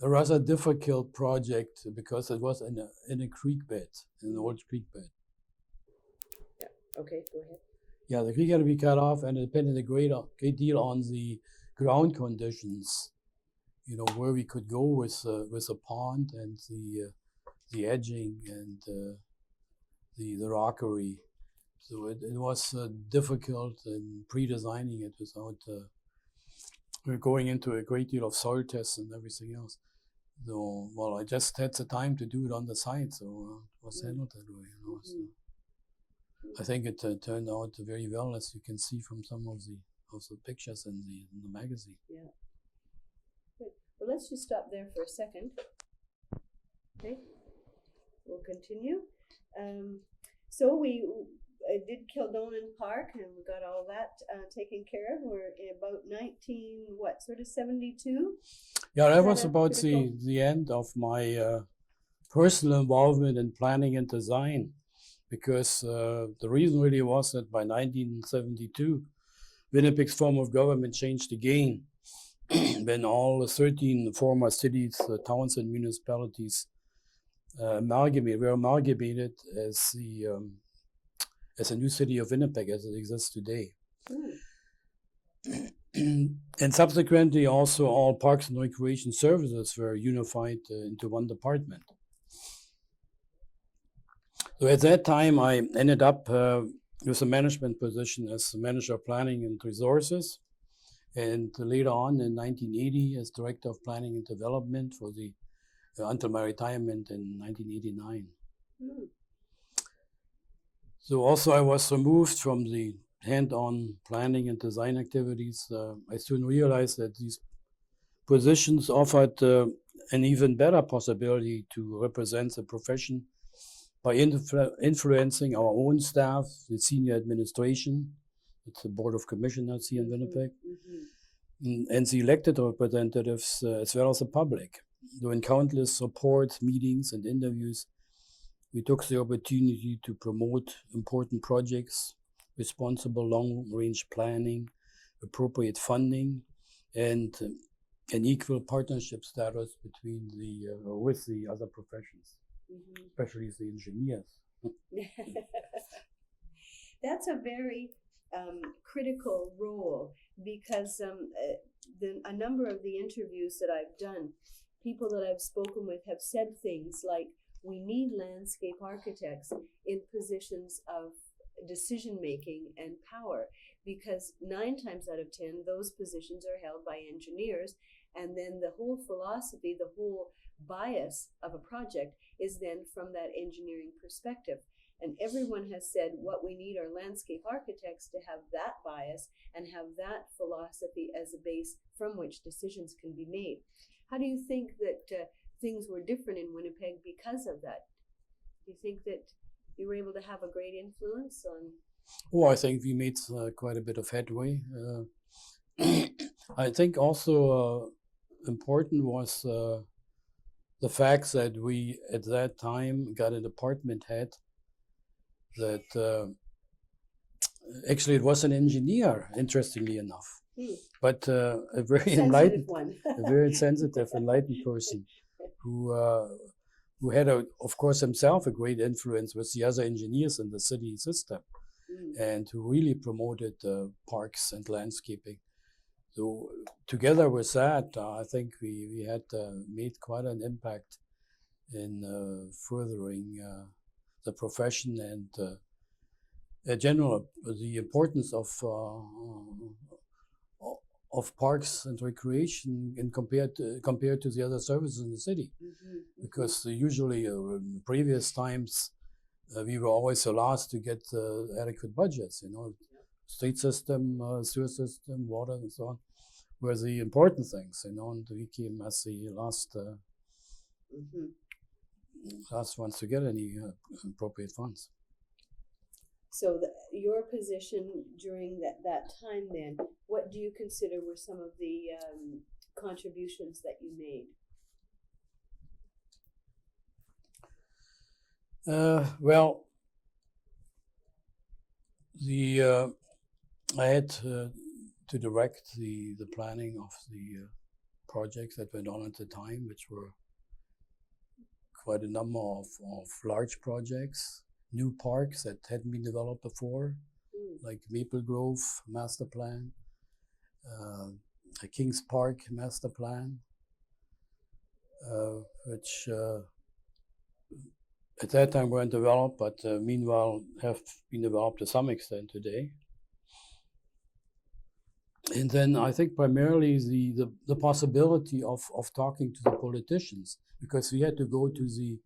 Speaker 2: rather difficult project because it was in a creek bed, in an old creek bed.
Speaker 1: Yeah. Okay, go ahead.
Speaker 2: Yeah, the creek had to be cut off, and it depended a great deal on the ground conditions. You know, where we could go with a pond and the edging and the rockery. So it was difficult in pre-designing it without going into a great deal of soil tests and everything else. So, well, I just had the time to do it on the site, so it was handled that way. You know, so I think it turned out very well, as you can see from some of the pictures in the magazine.
Speaker 1: Yeah. Good. Well, let's just stop there for a second. Okay. We'll continue. So we did Kildone Park, and we got all that taken care of. We're in about 72?
Speaker 2: Yeah, that was about the end of my personal involvement in planning and design, because the reason really was that by 1972, Winnipeg's form of government changed again when all the 13 former cities, towns, and municipalities were amalgamated as a new city of Winnipeg as it exists today. And subsequently, also all parks and recreation services were unified into one department. So at that time, I ended up with a management position as the manager of planning and resources, and later on in 1980 as director of planning and development for the until my retirement in 1989. So also I was removed from the hand-on planning and design activities. I soon realized that these positions offered an even better possibility to represent the profession by influencing our own staff, the senior administration, it's the Board of Commissioners here in Winnipeg, and the elected representatives as well as the public. So in countless reports, meetings, and interviews, we took the opportunity to promote important projects, responsible long-range planning, appropriate funding, and an equal partnership status between with the other professions, especially the engineers.
Speaker 1: That's a very critical role, because a number of the interviews that I've done, people that I've spoken with have said things like, we need landscape architects in positions of decision making and power, because 9 times out of 10 those positions are held by engineers, and then the whole philosophy, the whole bias of a project is then from that engineering perspective. And everyone has said what we need are landscape architects to have that bias and have that philosophy as a base from which decisions can be made. How do you think that things were different in Winnipeg because of that? Do you think that you were able to have a great influence on?
Speaker 2: Oh, I think we made quite a bit of headway. I think also important was the fact that we at that time got a department head that actually it was an engineer, interestingly enough, but a very enlightened one. A very sensitive, enlightened person who had, of course, himself a great influence with the other engineers in the city system, and who really promoted parks and landscaping. So together with that, I think we had made quite an impact in furthering the profession and general the importance of parks and recreation in compared to the other services in the city, because usually in previous times we were always the last to get adequate budgets. Street system, sewer system, water, and so on were the important things. And we came as the last ones to get any appropriate funds.
Speaker 1: So your position during that time then, what do you consider were some of the contributions that you made?
Speaker 2: Well, I had to direct the planning of the projects that went on at the time, which were quite a number of large projects, new parks that hadn't been developed before, like Maple Grove master plan, Kings Park master plan, which at that time weren't developed, but meanwhile have been developed to some extent today. And then I think primarily the possibility of talking to the politicians, because we had to go to the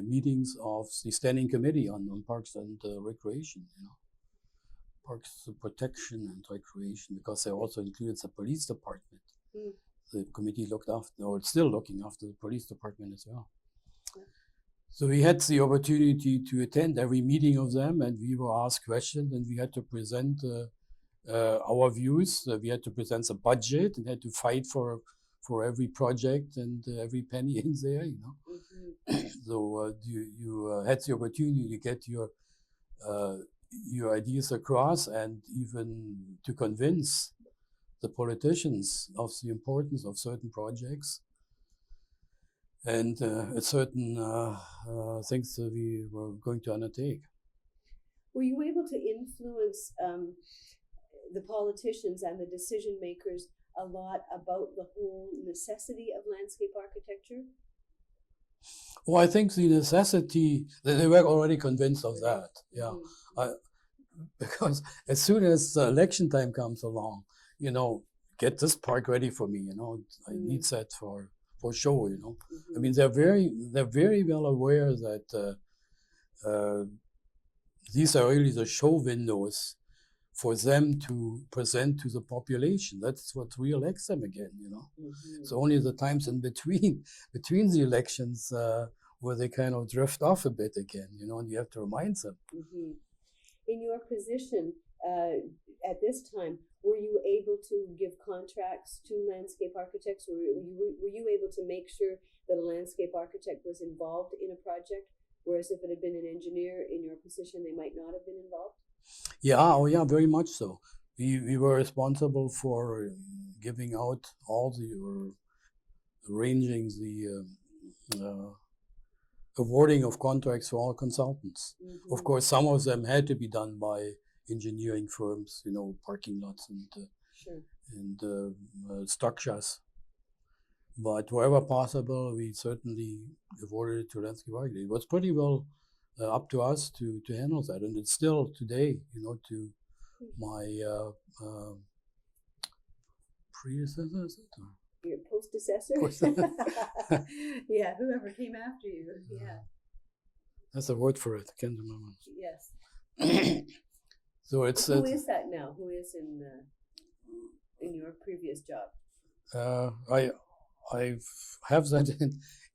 Speaker 2: meetings of the standing committee on parks and recreation, parks protection and recreation, because they also included the police department. The committee looked after, or still looking after, the police department as well. So we had the opportunity to attend every meeting of them, and we were asked questions, and we had to present our views. We had to present a budget and had to fight for every project and every penny in there, So you had the opportunity to get your ideas across, and even to convince the politicians of the importance of certain projects and certain things that we were going to undertake.
Speaker 1: Were you able to influence the politicians and the decision makers a lot about the whole necessity of landscape architecture?
Speaker 2: Well, I think the necessity, they were already convinced of that, because as soon as election time comes along, get this park ready for me, I need that for show, I mean, they're very well aware that these are really the show windows for them to present to the population. That's what re-elects them again, So only the times in between the elections where they kind of drift off a bit again, and you have to remind them.
Speaker 1: In your position at this time, were you able to give contracts to landscape architects? Were you able to make sure that a landscape architect was involved in a project, whereas if it had been an engineer in your position, they might not have been involved?
Speaker 2: Yeah, very much so. we were responsible for giving out all the, or arranging the awarding of contracts for all consultants. Of course, some of them had to be done by engineering firms, parking lots and structures. But wherever possible, we certainly awarded it to landscape architect. It was pretty well up to us to handle that, and it's still today, to my predecessors.
Speaker 1: Your postdecessor? Yeah, whoever came after you. Yeah.
Speaker 2: That's a word for it. I can't remember.
Speaker 1: Yes.
Speaker 2: So it's.
Speaker 1: Who is that now? Who is in your previous job?
Speaker 2: I have that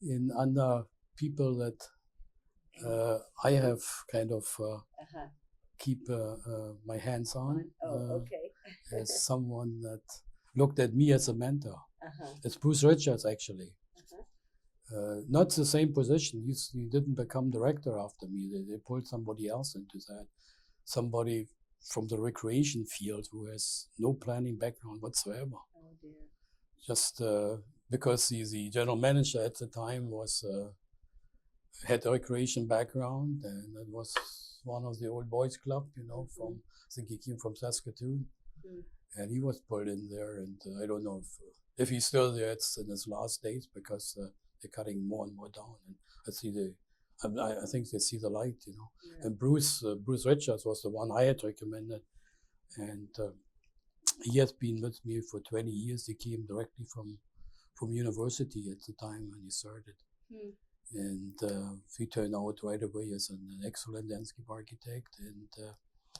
Speaker 2: in under people that I have kind of keep my hands on.
Speaker 1: Okay.
Speaker 2: As someone that looked at me as a mentor. It's Bruce Richards, actually. Not the same position. He didn't become director after me. They pulled somebody else into that. Somebody from the recreation field who has no planning background whatsoever.
Speaker 1: Oh dear.
Speaker 2: Just because the general manager at the time had a recreation background, and it was one of the old boys club, from, I think he came from Saskatoon. And he was pulled in there, and I don't know if he's still there. It's in his last days because they're cutting more and more down. And I think they see the light,
Speaker 1: Yeah.
Speaker 2: And Bruce Richards was the one I had recommended, and he has been with me for 20 years. He came directly from university at the time when he started, and he turned out right away as an excellent landscape architect and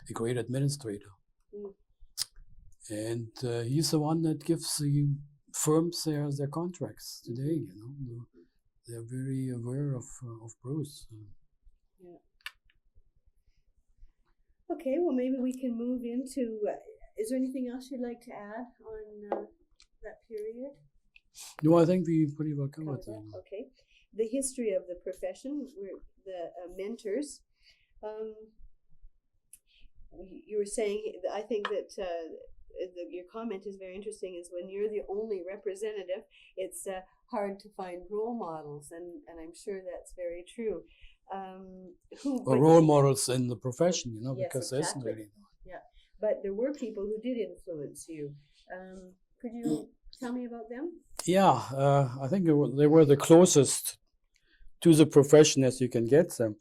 Speaker 2: a great administrator. And he's the one that gives the firms their contracts today. They're very aware of Bruce.
Speaker 1: Yeah. Okay, well, maybe we can move into. Is there anything else you'd like to add on that period?
Speaker 2: No, I think we pretty well covered that.
Speaker 1: Okay, the history of the profession, the mentors. You were saying, I think that. Your comment is very interesting, is when you're the only representative, it's hard to find role models, and I'm sure that's very true.
Speaker 2: Role models in the profession,
Speaker 1: yes,
Speaker 2: because there isn't really.
Speaker 1: Yeah, but there were people who did influence you. Could you tell me about them? Yeah,
Speaker 2: I think they were the closest to the profession as you can get them.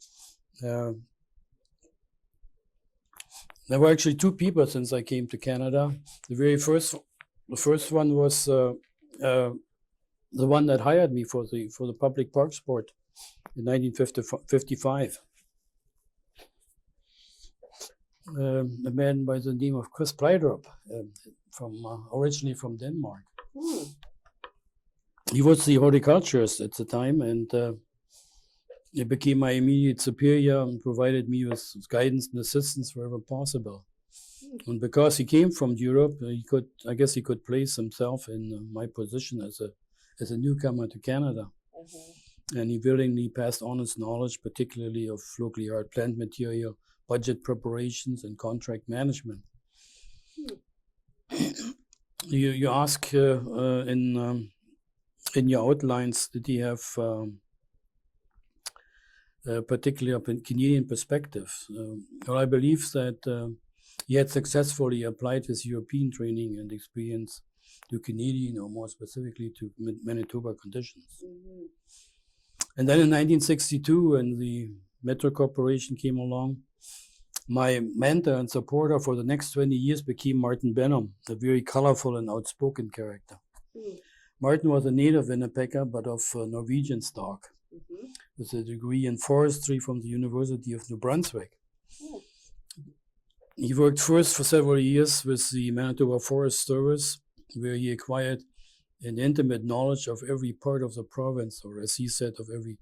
Speaker 2: There were actually two people since I came to Canada. The first one was the one that hired me for the public parks board in 1955. A man by the name of Chris Pleidrup, originally from Denmark. He was the horticulturist at the time, and he became my immediate superior and provided me with guidance and assistance wherever possible. And because he came from Europe, he could place himself in my position as a newcomer to Canada. And he willingly passed on his knowledge, particularly of locally hard plant material, budget preparations, and contract management. You ask in your outlines, did he have particularly a Canadian perspective? Well, I believe that he had successfully applied his European training and experience to Canadian, or more specifically to Manitoba conditions. And then in 1962, when the Metro Corporation came along, my mentor and supporter for the next 20 years became Martin Benham, a very colorful and outspoken character. Martin was a native Winnipegger, but of Norwegian stock, with a degree in forestry from the University of New Brunswick. He worked first for several years with the Manitoba Forest Service, where he acquired an intimate knowledge of every part of the province, or as he said, of every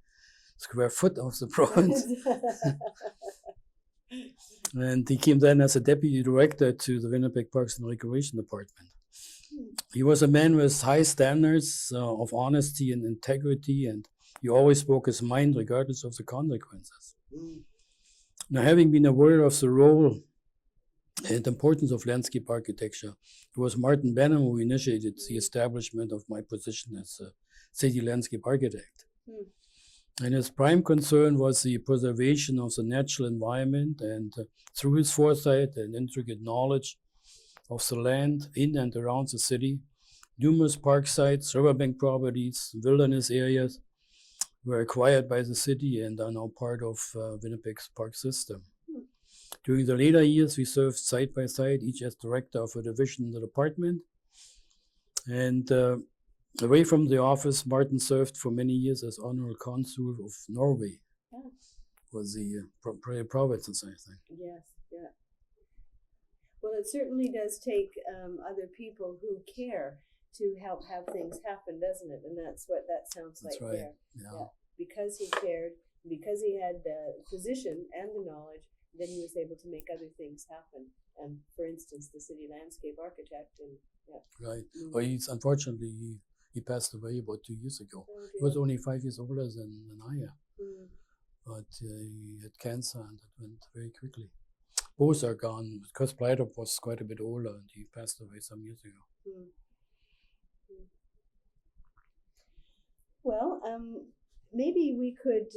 Speaker 2: square foot of the province. And he came then as a deputy director to the Winnipeg Parks and Recreation Department. He was a man with high standards of honesty and integrity, and he always spoke his mind regardless of the consequences. Now, having been aware of the role and importance of landscape architecture. It was Martin Benham who initiated the establishment of my position as a city landscape architect. And his prime concern was the preservation of the natural environment, and through his foresight and intricate knowledge of the land in and around the city, numerous park sites, riverbank properties, wilderness areas were acquired by the city and are now part of Winnipeg's park system. During the later years, we served side by side, each as director of a division in the department. And away from the office, Martin served for many years as honorary consul of Norway.
Speaker 1: Yeah.
Speaker 2: Was the provinces, I think.
Speaker 1: Yes, yeah. Well, it certainly does take other people who care to help have things happen, doesn't it? And that's what that sounds like
Speaker 2: right.
Speaker 1: there. Yeah. Because he cared, because he had the position and the knowledge, then he was able to make other things happen. And for instance, the city landscape architect. And
Speaker 2: right. Well, unfortunately he passed away about 2 years ago. He was only 5 years older than I am. But he had cancer and it went very quickly. Both are gone because Blythe was quite a bit older and he passed away some years ago.
Speaker 1: Well, maybe we could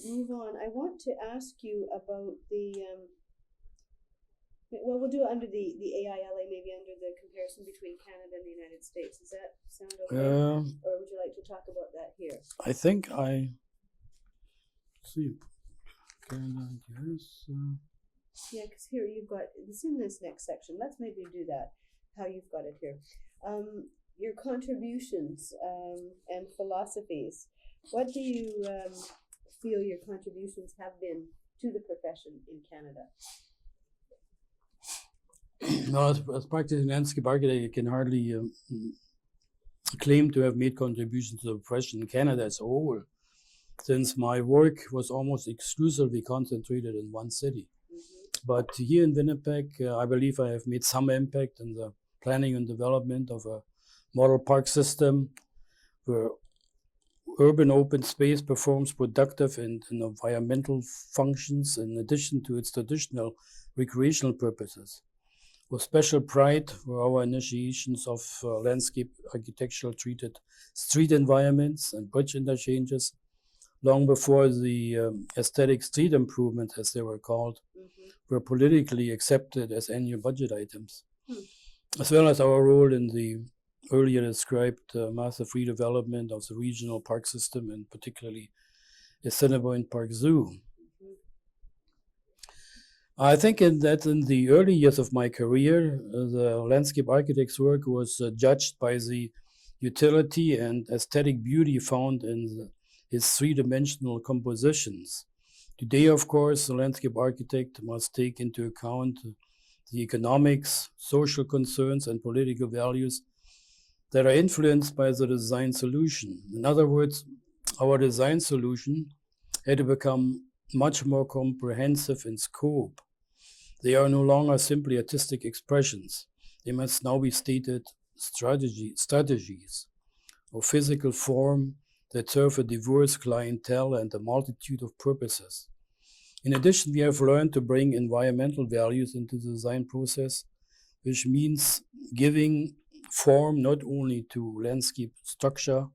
Speaker 1: move on. I want to ask you about the, well, we'll do it under the AILA, maybe under the comparison between Canada and the United States. Does that sound okay? Or would you like to talk about that here?
Speaker 2: I think see, Canada, yes.
Speaker 1: Yeah, because here you've got, it's in this next section. Let's maybe do that, how you've got it here. Your contributions and philosophies. What do you feel your contributions have been to the profession in Canada?
Speaker 2: No, as practicing landscape architect, you can hardly claim to have made contributions to the profession in Canada as a whole, since my work was almost exclusively concentrated in one city. But here in Winnipeg, I believe I have made some impact in the planning and development of a model park system where urban open space performs productive and environmental functions in addition to its traditional recreational purposes. With special pride were our initiations of landscape architectural treated street environments and bridge interchanges, long before the aesthetic street improvements, as they were called, were politically accepted as annual budget items, as well as our role in the earlier described massive redevelopment of the regional park system, and particularly the Assiniboine Park Zoo. I think that in the early years of my career, the landscape architect's work was judged by the utility and aesthetic beauty found in his three-dimensional compositions. Today, of course, the landscape architect must take into account the economics, social concerns, and political values that are influenced by the design solution. In other words, our design solution had to become much more comprehensive in scope. They are no longer simply artistic expressions. They must now be stated strategies of physical form that serve a diverse clientele and a multitude of purposes. In addition, we have learned to bring environmental values into the design process, which means giving form not only to landscape structure,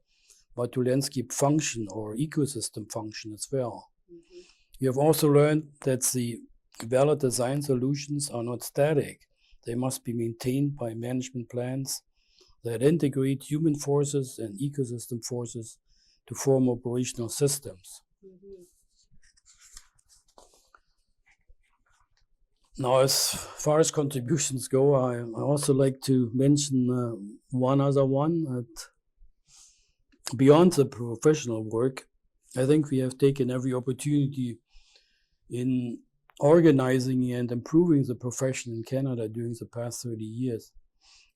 Speaker 2: but to landscape function or ecosystem function as well. We have also learned that the valid design solutions are not static. They must be maintained by management plans that integrate human forces and ecosystem forces to form operational systems. Now, as far as contributions go, I also like to mention one other one. That beyond the professional work, I think we have taken every opportunity in organizing and improving the profession in Canada during the past 30 years.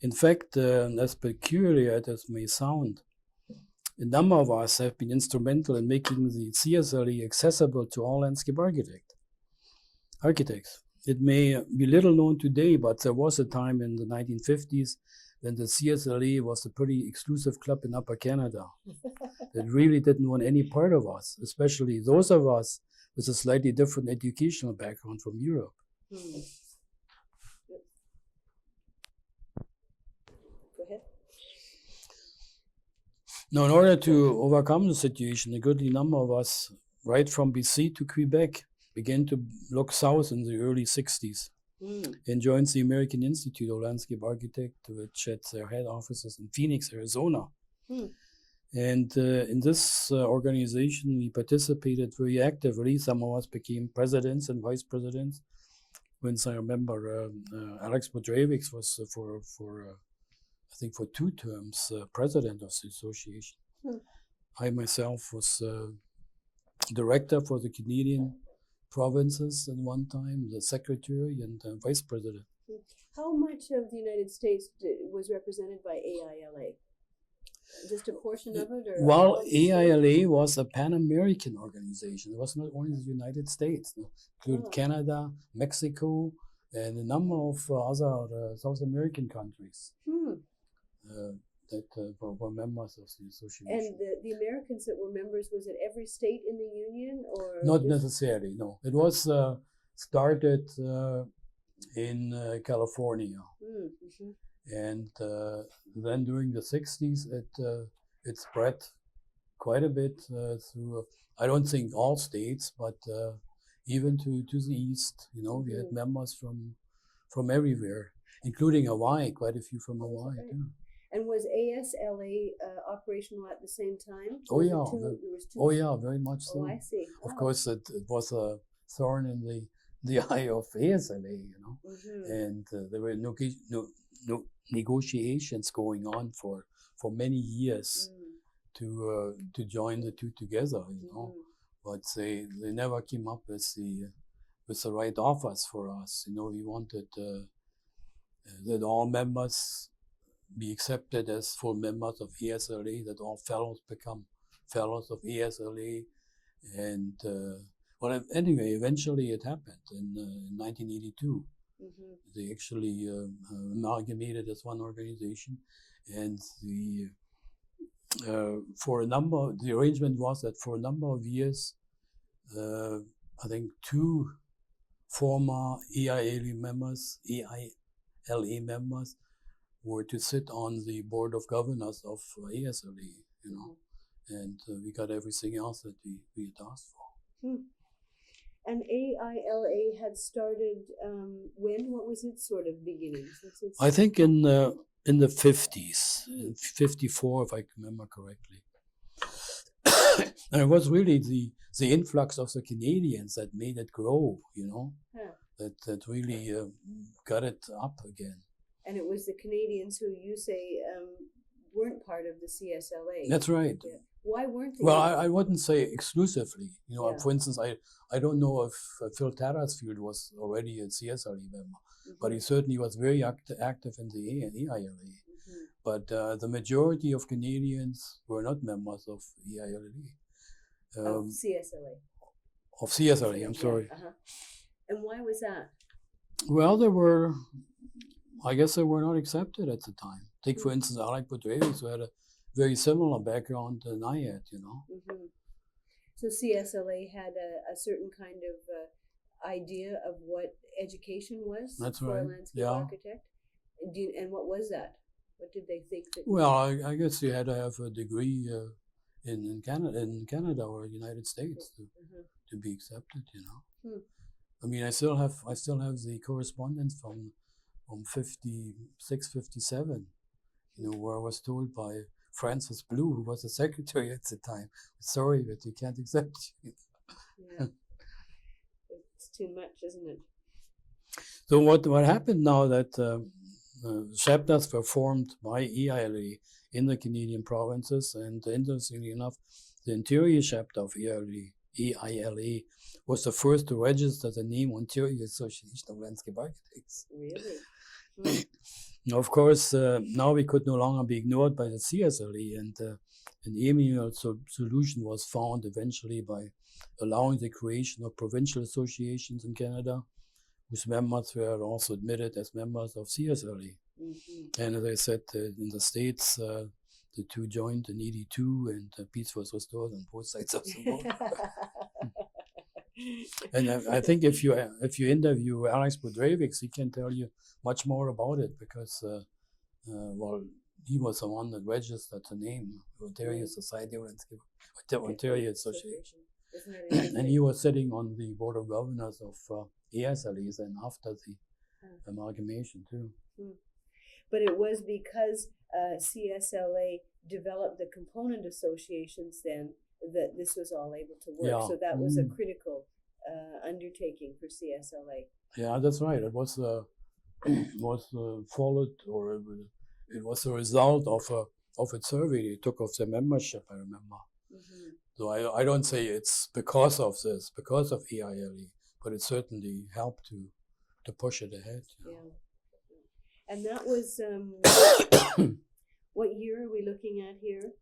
Speaker 2: In fact, as peculiar as it may sound, a number of us have been instrumental in making the CSLE accessible to all landscape architects. It may be little known today, but there was a time in the 1950s when the CSLE was a pretty exclusive club in Upper Canada that really didn't want any part of us, especially those of us with a slightly different educational background from Europe. Now, in order to overcome the situation, a goodly number of us, right from BC to Quebec, began to look south in the early 60s and joined the American Institute of Landscape Architects, which had their head offices in Phoenix, Arizona. And in this organization, we participated very actively. Some of us became presidents and vice presidents. Once I remember, Alex Bodrevics was I think for 2 terms, president of the association. I myself was director for the Canadian provinces at one time, the secretary and vice president.
Speaker 1: How much of the United States was represented by AILA? Just a portion of it? Or
Speaker 2: well, AILA was a Pan-American organization. It was not only the United States. It included Canada, Mexico, and a number of other South American countries that were members of the association.
Speaker 1: And the Americans that were members, was it every state in the Union? Or
Speaker 2: not necessarily, no. It was started in California. And then during the 60s, it spread quite a bit through, I don't think all states, but even to the east. You know, we had members from everywhere, including Hawaii, quite a few from Hawaii.
Speaker 1: Right. Yeah. And was ASLA operational at the same time?
Speaker 2: Oh, yeah. Very much so.
Speaker 1: Oh, I see.
Speaker 2: Of course, it was a thorn in the eye of ASLA, you know. And there were no negotiations going on for many years to join the two together, you know. But they never came up with the right offers for us. You know, we wanted that all members be accepted as full members of ASLA, that all fellows become fellows of ASLA. And well, anyway, eventually it happened in 1982. They actually amalgamated as one organization, and the arrangement was that for a number of years, I think 2 former AILA members were to sit on the board of governors of ASLA, you know, and we got everything else that we had asked for.
Speaker 1: And AILA had started when? What was its sort of beginnings?
Speaker 2: I think in the 50s, 54, if I remember correctly. And it was really the influx of the Canadians that made it grow, you know, that really got it up again.
Speaker 1: And it was the Canadians who you say weren't part of the CSLA.
Speaker 2: That's right.
Speaker 1: Yeah. Why weren't they?
Speaker 2: Well, I wouldn't say exclusively. You know, for instance, I don't know if Phil Tattersfield was already a CSLA member, but he certainly was very active in the AILA. But the majority of Canadians were not members of AILA.
Speaker 1: Of CSLA.
Speaker 2: Of CSLA, I'm sorry.
Speaker 1: And why was that?
Speaker 2: Well, I guess they were not accepted at the time. Take, for instance, Alex Bodrevics, who had a very similar background than I had, you know.
Speaker 1: So CSLA had a certain kind of idea of what education was for a landscape architect? And what was that? What did they think that?
Speaker 2: Well, I guess you had to have a degree in Canada or the United States to be accepted, you know. I mean, I still have the correspondence from 56, 57, you know, where I was told by Francis Blue, who was the secretary at the time, sorry, but we can't accept you.
Speaker 1: Yeah. It's too much, isn't it?
Speaker 2: So what happened now that chapters were formed by AILA in the Canadian provinces, and interestingly enough, the interior chapter of AILA was the first to register the name Ontario Association of Landscape Architects.
Speaker 1: Really?
Speaker 2: Now, of course, now we could no longer be ignored by the CSLA, and an amiable solution was found eventually by allowing the creation of provincial associations in Canada, whose members were also admitted as members of CSLA. And as I said, in the States, the two joined in 82, and peace was restored on both sides of the border. And I think if you interview Alex Bodrevics, he can tell you much more about it, because well, he was the one that registered the name, Ontario Society of Landscape, Ontario Association.
Speaker 1: Isn't it interesting?
Speaker 2: And he was sitting on the board of governors of ASLEs and after the amalgamation too.
Speaker 1: But it was because CSLA developed the component associations then that this was all able to work.
Speaker 2: Yeah.
Speaker 1: So that was a critical undertaking for CSLA.
Speaker 2: Yeah, that's right. It was followed, or it was a result of a survey they took of their membership, I remember. So I don't say it's because of this, because of EILE, but it certainly helped to push it ahead.
Speaker 1: Yeah. And that was, what year are we looking at here?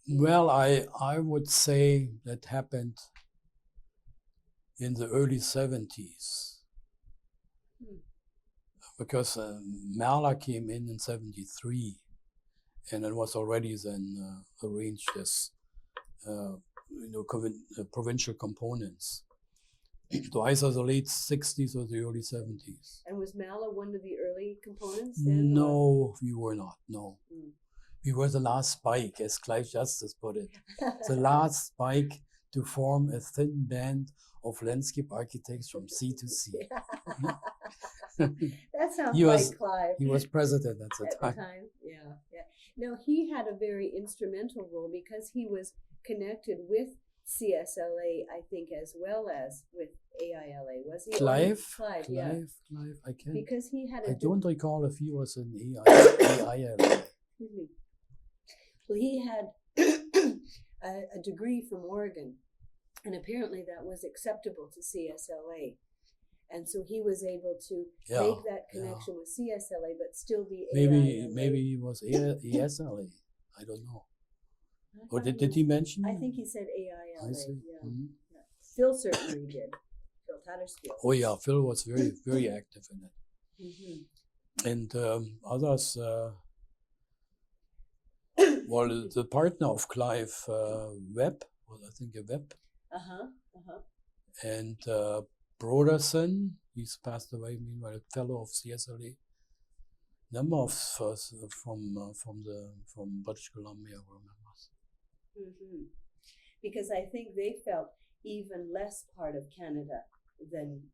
Speaker 2: Well, I would say that happened in the early 70s. Because Merla came in 73, and it was already then arranged as provincial components. So either the late 60s or the early 70s.
Speaker 1: And was Merla one of the early components then?
Speaker 2: No, we were not, no. We were the last spike, as Clive Justice put it. The last spike to form a thin band of landscape architects from sea to sea.
Speaker 1: That sounds like Clive.
Speaker 2: He was president at the time.
Speaker 1: Yeah. No, he had a very instrumental role because he was connected with CSLA, I think, as well as with AILA. Was he?
Speaker 2: Clive,
Speaker 1: yeah.
Speaker 2: Clive, I can't.
Speaker 1: Because he had
Speaker 2: I don't recall if he was in AILA.
Speaker 1: Excuse me. Well, he had a degree from Oregon, and apparently that was acceptable to CSLA. And so he was able to make that connection with CSLA, but still be AILA.
Speaker 2: Maybe he was ESLA. I don't know. Or did he mention?
Speaker 1: I think he said AILA.
Speaker 2: I see.
Speaker 1: Yeah. Phil certainly did. Phil Tattersfield.
Speaker 2: Oh yeah, Phil was very, very active in it. And others, well, the partner of Clive, Webb, was I think a Webb. And Broderson, he's passed away, meanwhile, a fellow of CSLA. Number of from British Columbia were members.
Speaker 1: Because I think they felt even less part of Canada than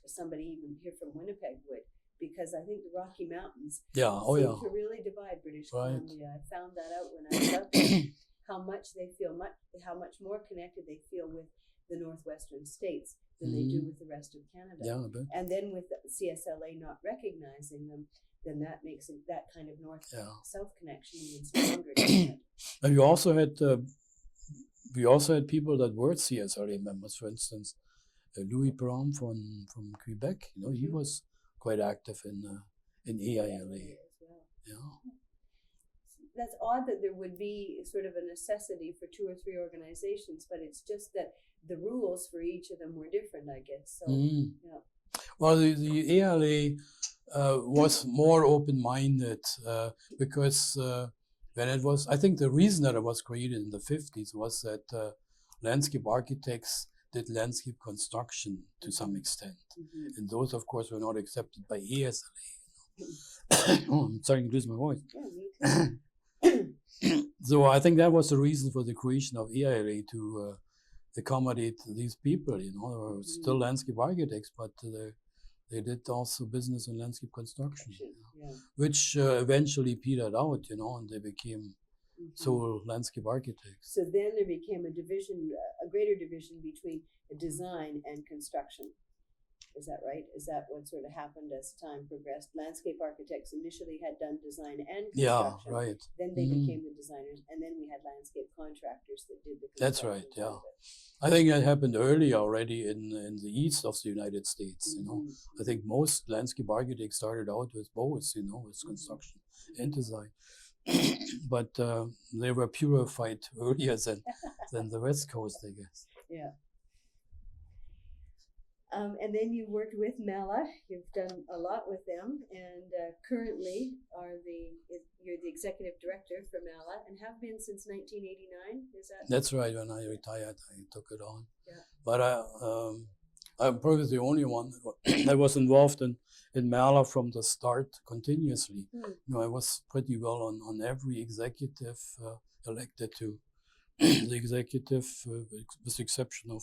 Speaker 1: somebody even here from Winnipeg would, because I think the Rocky Mountains seem to really divide British Columbia. I found that out when I was out there, how much they feel how much more connected they feel with the northwestern states than they do with the rest of Canada.
Speaker 2: Yeah, I bet.
Speaker 1: And then with the CSLA not recognizing them, then that makes that kind of north-south connection even stronger.
Speaker 2: And we also had people that were CSLA members. For instance, Louis Brown from Quebec. He was quite active in AILA. Yeah.
Speaker 1: That's odd that there would be sort of a necessity for 2 or 3 organizations, but it's just that the rules for each of them were different, I guess. So,
Speaker 2: Well, the AILA was more open-minded because when it was, I think the reason that it was created in the 50s was that landscape architects did landscape construction to some extent. And those, of course, were not accepted by ASLA. I'm starting to lose my voice. So I think that was the reason for the creation of AILA, to accommodate these people. They were still landscape architects, but they did also business in landscape construction, which eventually petered out, and they became sole landscape architects.
Speaker 1: So then there became a greater division between design and construction. Is that right? Is that what sort of happened as time progressed? Landscape architects initially had done design and construction.
Speaker 2: Yeah, right.
Speaker 1: Then they became the designers, and then we had landscape contractors that did the construction.
Speaker 2: That's right, yeah. I think that happened early already in the east of the United States, I think most landscape architects started out with both, with construction and design. But they were purified earlier than the West Coast, I guess.
Speaker 1: Yeah. And then you worked with Merla. You've done a lot with them, and currently you're the executive director for Merla, and have been since 1989. Is that?
Speaker 2: That's right. When I retired, I took it on.
Speaker 1: Yeah.
Speaker 2: But I'm probably the only one that was involved in Mala from the start continuously. I was pretty well on every executive elected to the executive, with the exception of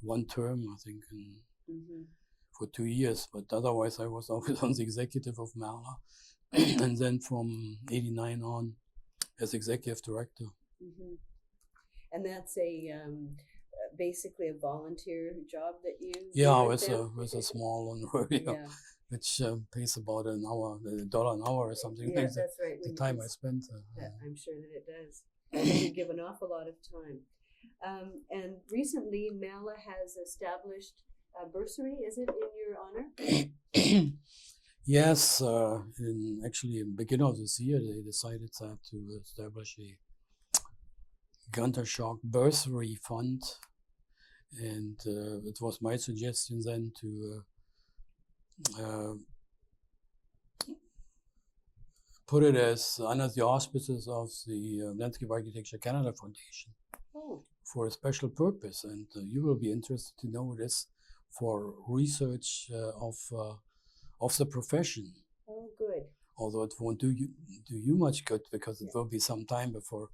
Speaker 2: one term, I think, for 2 years. But otherwise, I was always on the executive of Mala, and then from '89 on as executive director.
Speaker 1: And that's basically a volunteer job that you
Speaker 2: with a small one, which pays about $1 an hour or something.
Speaker 1: Yeah, that's right.
Speaker 2: The time I spent.
Speaker 1: I'm sure that it does. You give an awful lot of time. And recently, Mala has established a bursary. Is it in your honor?
Speaker 2: Yes, in the beginning of this year, they decided to establish a Gunter Schoch bursary fund, and it was my suggestion then to put it as under the auspices of the Landscape Architecture Canada Foundation for a special purpose, and you will be interested to know it is for research of the profession.
Speaker 1: Oh, good.
Speaker 2: Although it won't do you much good, because it will be some time before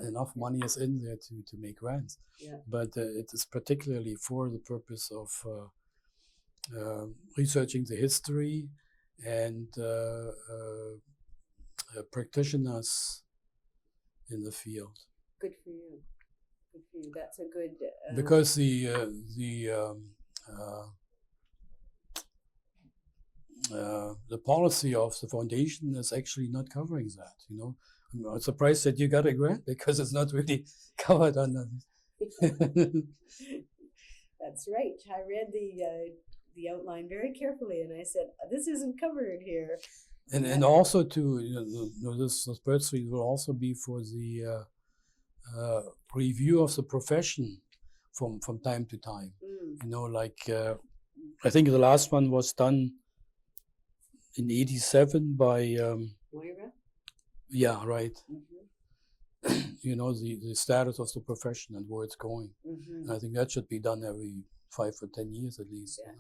Speaker 2: enough money is in there to make grants. But it is particularly for the purpose of researching the history and practitioners in the field.
Speaker 1: Good for you. Good for you. That's a good.
Speaker 2: Because the policy of the foundation is actually not covering that. I'm surprised that you got a grant, because it's not really covered under this.
Speaker 1: That's right. I read the outline very carefully, and I said, this isn't covered here.
Speaker 2: And also this bursary will also be for the review of the profession from time to time. I think the last one was done in '87 by
Speaker 1: Moira?
Speaker 2: Yeah, right. The status of the profession and where it's going. And I think that should be done every 5 or 10 years at least.
Speaker 1: Yeah.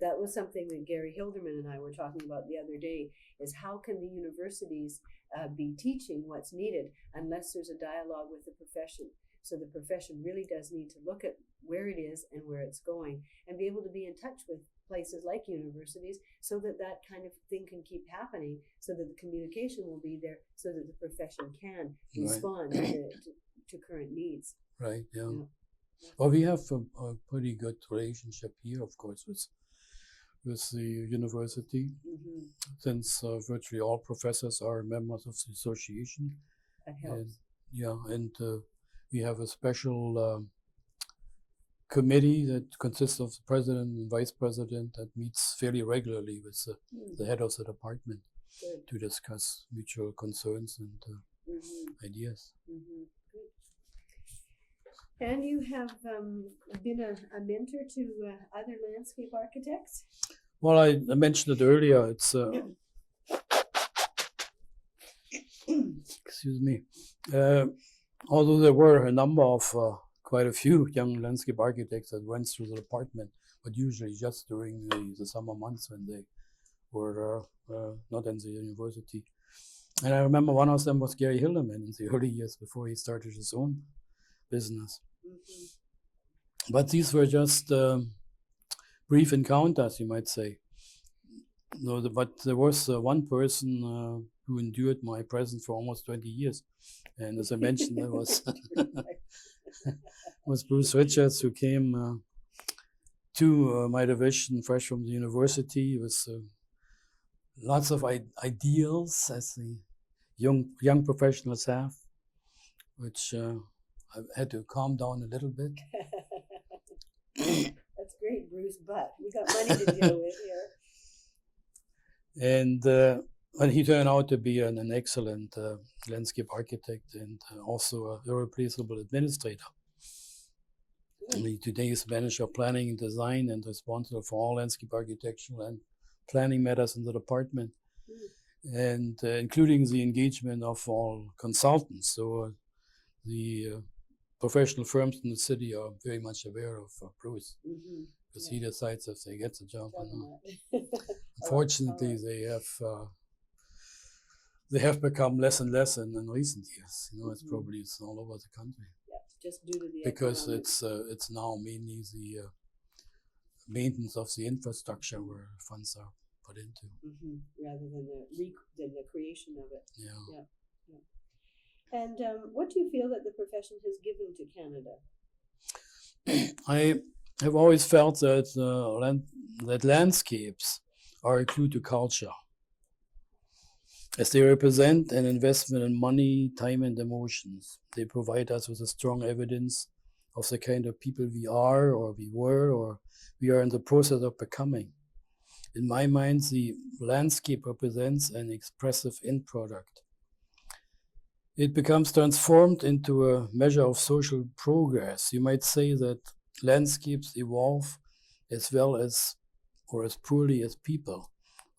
Speaker 1: That was something that Gary Hilderman and I were talking about the other day, is how can the universities be teaching what's needed unless there's a dialogue with the profession. So the profession really does need to look at where it is and where it's going, and be able to be in touch with places like universities, so that kind of thing can keep happening, so that the communication will be there, so that the profession can respond to current needs.
Speaker 2: Right, yeah. Well, we have a pretty good relationship here, of course, with the university, since virtually all professors are members of the association.
Speaker 1: That helps.
Speaker 2: And we have a special committee that consists of the president and vice president that meets fairly regularly with the head of the department to discuss mutual concerns and ideas.
Speaker 1: And you have been a mentor to other landscape architects?
Speaker 2: Well, I mentioned it earlier. It's excuse me. Although there were a number of quite a few young landscape architects that went through the department, but usually just during the summer months when they were not in the university. And I remember one of them was Gary Hilderman in the early years before he started his own business. But these were just brief encounters, you might say. But there was one person who endured my presence for almost 20 years. And as I mentioned, there was Bruce Richards, who came to my division fresh from the university with lots of ideals, as the young professionals have, which I had to calm down a little bit.
Speaker 1: That's great, Bruce, but we got money to deal with here.
Speaker 2: And he turned out to be an excellent landscape architect and also a irreplaceable administrator. Today is manager of planning and design and responsible for all landscape architectural and planning matters in the department, and including the engagement of all consultants. So the professional firms in the city are very much aware of Bruce,
Speaker 1: Mm-hmm.
Speaker 2: because
Speaker 1: Yeah.
Speaker 2: he decides if they get the job or not.
Speaker 1: Unfortunately,
Speaker 2: Unfortunately, they have become less and less in recent years. You know, it's
Speaker 1: Mhm.
Speaker 2: probably it's all over the country
Speaker 1: yeah, just due to the
Speaker 2: because
Speaker 1: economic.
Speaker 2: it's now mainly the maintenance of the infrastructure where funds are put into.
Speaker 1: Mm-hmm. Rather than the creation of it.
Speaker 2: Yeah.
Speaker 1: Yeah. Yeah. And what do you feel that the profession has given to Canada?
Speaker 2: I have always felt that that landscapes are a clue to culture, as they represent an investment in money, time, and emotions. They provide us with a strong evidence of the kind of people we are, or we were, or we are in the process of becoming. In my mind, the landscape represents an expressive end product. It becomes transformed into a measure of social progress. You might say that landscapes evolve as well as, or as poorly as people,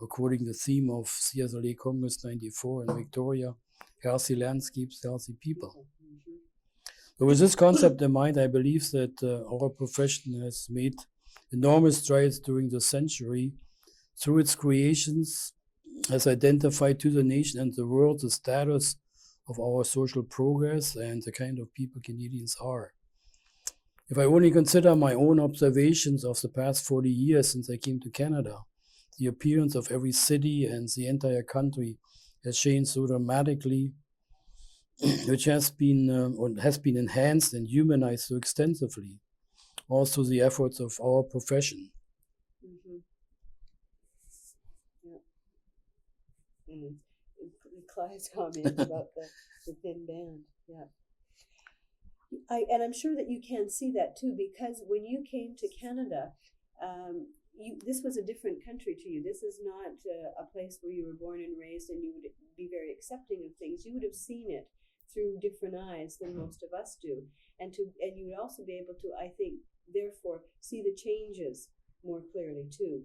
Speaker 2: according to the theme of CSLA Congress 94 in Victoria, healthy landscapes, healthy people.
Speaker 1: Mm-hmm.
Speaker 2: So with this concept in mind, I believe that our profession has made enormous strides during the century through its creations, has identified to the nation and the world the status of our social progress and the kind of people Canadians are. If I only consider my own observations of the past 40 years since I came to Canada, the appearance of every city and the entire country has changed so dramatically, which has been enhanced and humanized so extensively, also the efforts of our profession.
Speaker 1: Mm-hmm. Yeah. And Clyde's comment about the thin band. Yeah. And I'm sure that you can see that too, because when you came to Canada, this was a different country to you. This is not a place where you were born and raised and you would be very accepting of things. You would have seen it through different eyes than most of us do. And you would also be able to, I think, therefore, see the changes more clearly too.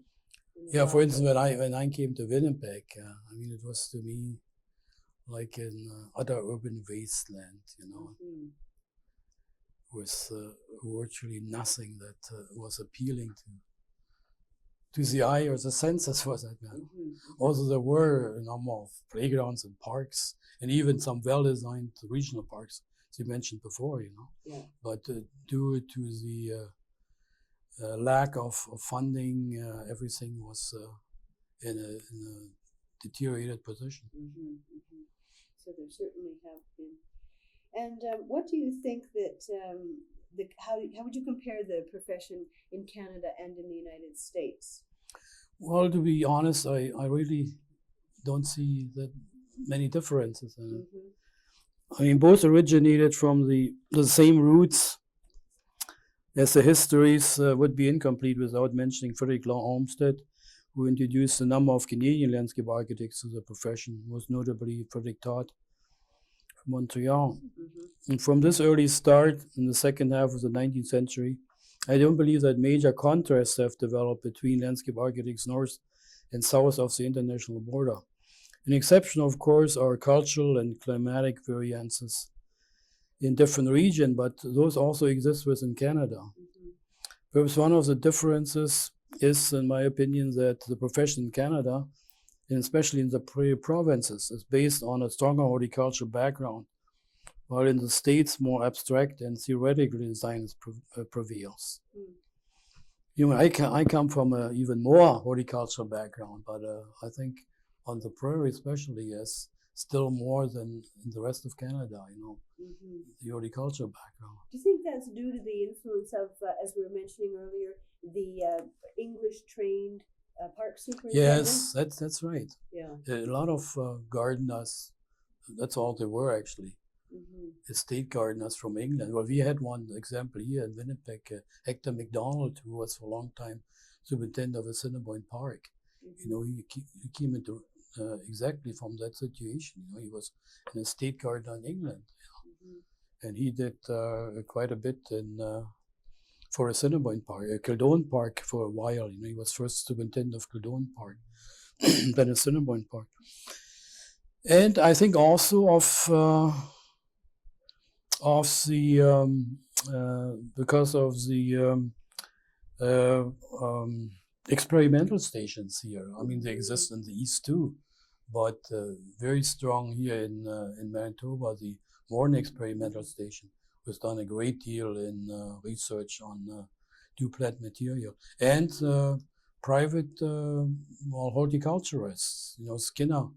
Speaker 2: Yeah, for instance, when I came to Winnipeg, I mean, it was to me like an utter urban wasteland, you know.
Speaker 1: Mm-hmm.
Speaker 2: With virtually nothing that was appealing to the eye or the senses for that matter.
Speaker 1: Mm-hmm.
Speaker 2: Also, there were a number of playgrounds and parks, and even some well-designed regional parks, as you mentioned before, you know.
Speaker 1: Yeah.
Speaker 2: But due to the lack of funding, everything was in a deteriorated position.
Speaker 1: Mm-hmm. Mm-hmm. So there certainly have been. And what do you think that how would you compare the profession in Canada and in the United States?
Speaker 2: Well, to be honest, I really don't see that many differences in it.
Speaker 1: Mm-hmm.
Speaker 2: I mean, both originated from the same roots, as the histories would be incomplete without mentioning Frederick Law Olmsted, who introduced a number of Canadian landscape architects to the profession, most notably Frederick Todd from Montreal.
Speaker 1: Mm-hmm.
Speaker 2: And from this early start in the second half of the 19th century, I don't believe that major contrasts have developed between landscape architects north and south of the international border. An exception, of course, are cultural and climatic variances in different regions, but those also exist within Canada.
Speaker 1: Mm-hmm.
Speaker 2: Perhaps one of the differences is, in my opinion, that the profession in Canada, and especially in the prairie provinces, is based on a stronger horticultural background, while in the States, more abstract and theoretical design prevails.
Speaker 1: Mm.
Speaker 2: You know, I come from an even more horticultural background, but I think on the prairie especially, yes, still more than in the rest of Canada, you know,
Speaker 1: Mm-hmm.
Speaker 2: the horticultural background.
Speaker 1: Do you think that's due to the influence of, as we were mentioning earlier, the English-trained park superintendent?
Speaker 2: Yes, that's right.
Speaker 1: Yeah.
Speaker 2: A lot of gardeners, that's all they were actually,
Speaker 1: Mm-hmm.
Speaker 2: estate gardeners from England. Well, we had one example here in Winnipeg, Hector MacDonald, who was for a long time superintendent of Assiniboine Park.
Speaker 1: Mm-hmm.
Speaker 2: You know, he came into exactly from that situation. You know, he was an estate gardener in England,
Speaker 1: Mm-hmm.
Speaker 2: and he did quite a bit for Assiniboine Park, Kildone Park for a while. You know, he was first superintendent of Kildone Park, then Assiniboine Park, and I think also of of the because of the experimental stations here. I mean, they exist in the east too, but very strong here in Manitoba. The Warren Experimental Station has done a great deal in research on new plant material, and private horticulturists. You know, Skinner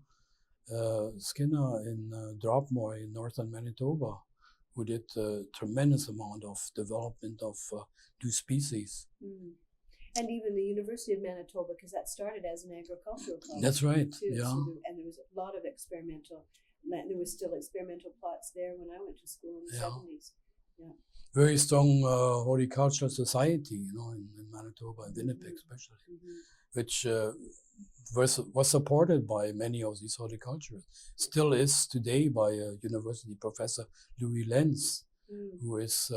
Speaker 2: in Dropmore in northern Manitoba, who did a tremendous amount of development of new species.
Speaker 1: Mm. And even the University of Manitoba, because that started as an agricultural college.
Speaker 2: That's right.
Speaker 1: Too.
Speaker 2: Yeah.
Speaker 1: So and there was a lot of experimental. There was still experimental plots there when I went to school in the 70s. Yeah.
Speaker 2: Very strong horticultural society, you know, in Manitoba, in Winnipeg especially, which was supported by many of these horticulturists. Still is today by a university professor, Louis Lenz, who is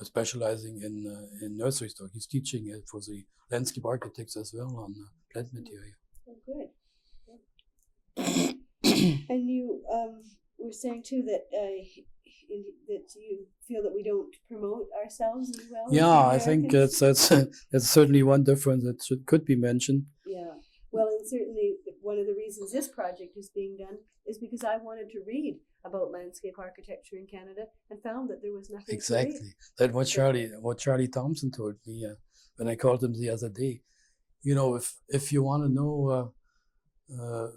Speaker 2: specializing in nursery stock. He's teaching it for the landscape architects as well on plant material.
Speaker 1: Oh, good. And you were saying too that that you feel that we don't promote ourselves as well.
Speaker 2: Yeah, I think that's certainly one difference that could be mentioned.
Speaker 1: Yeah. Well, and certainly one of the reasons this project is being done is because I wanted to read about landscape architecture in Canada and found that there was nothing.
Speaker 2: Exactly. That's what Charlie Thompson told me when I called him the other day. You know, if you want to know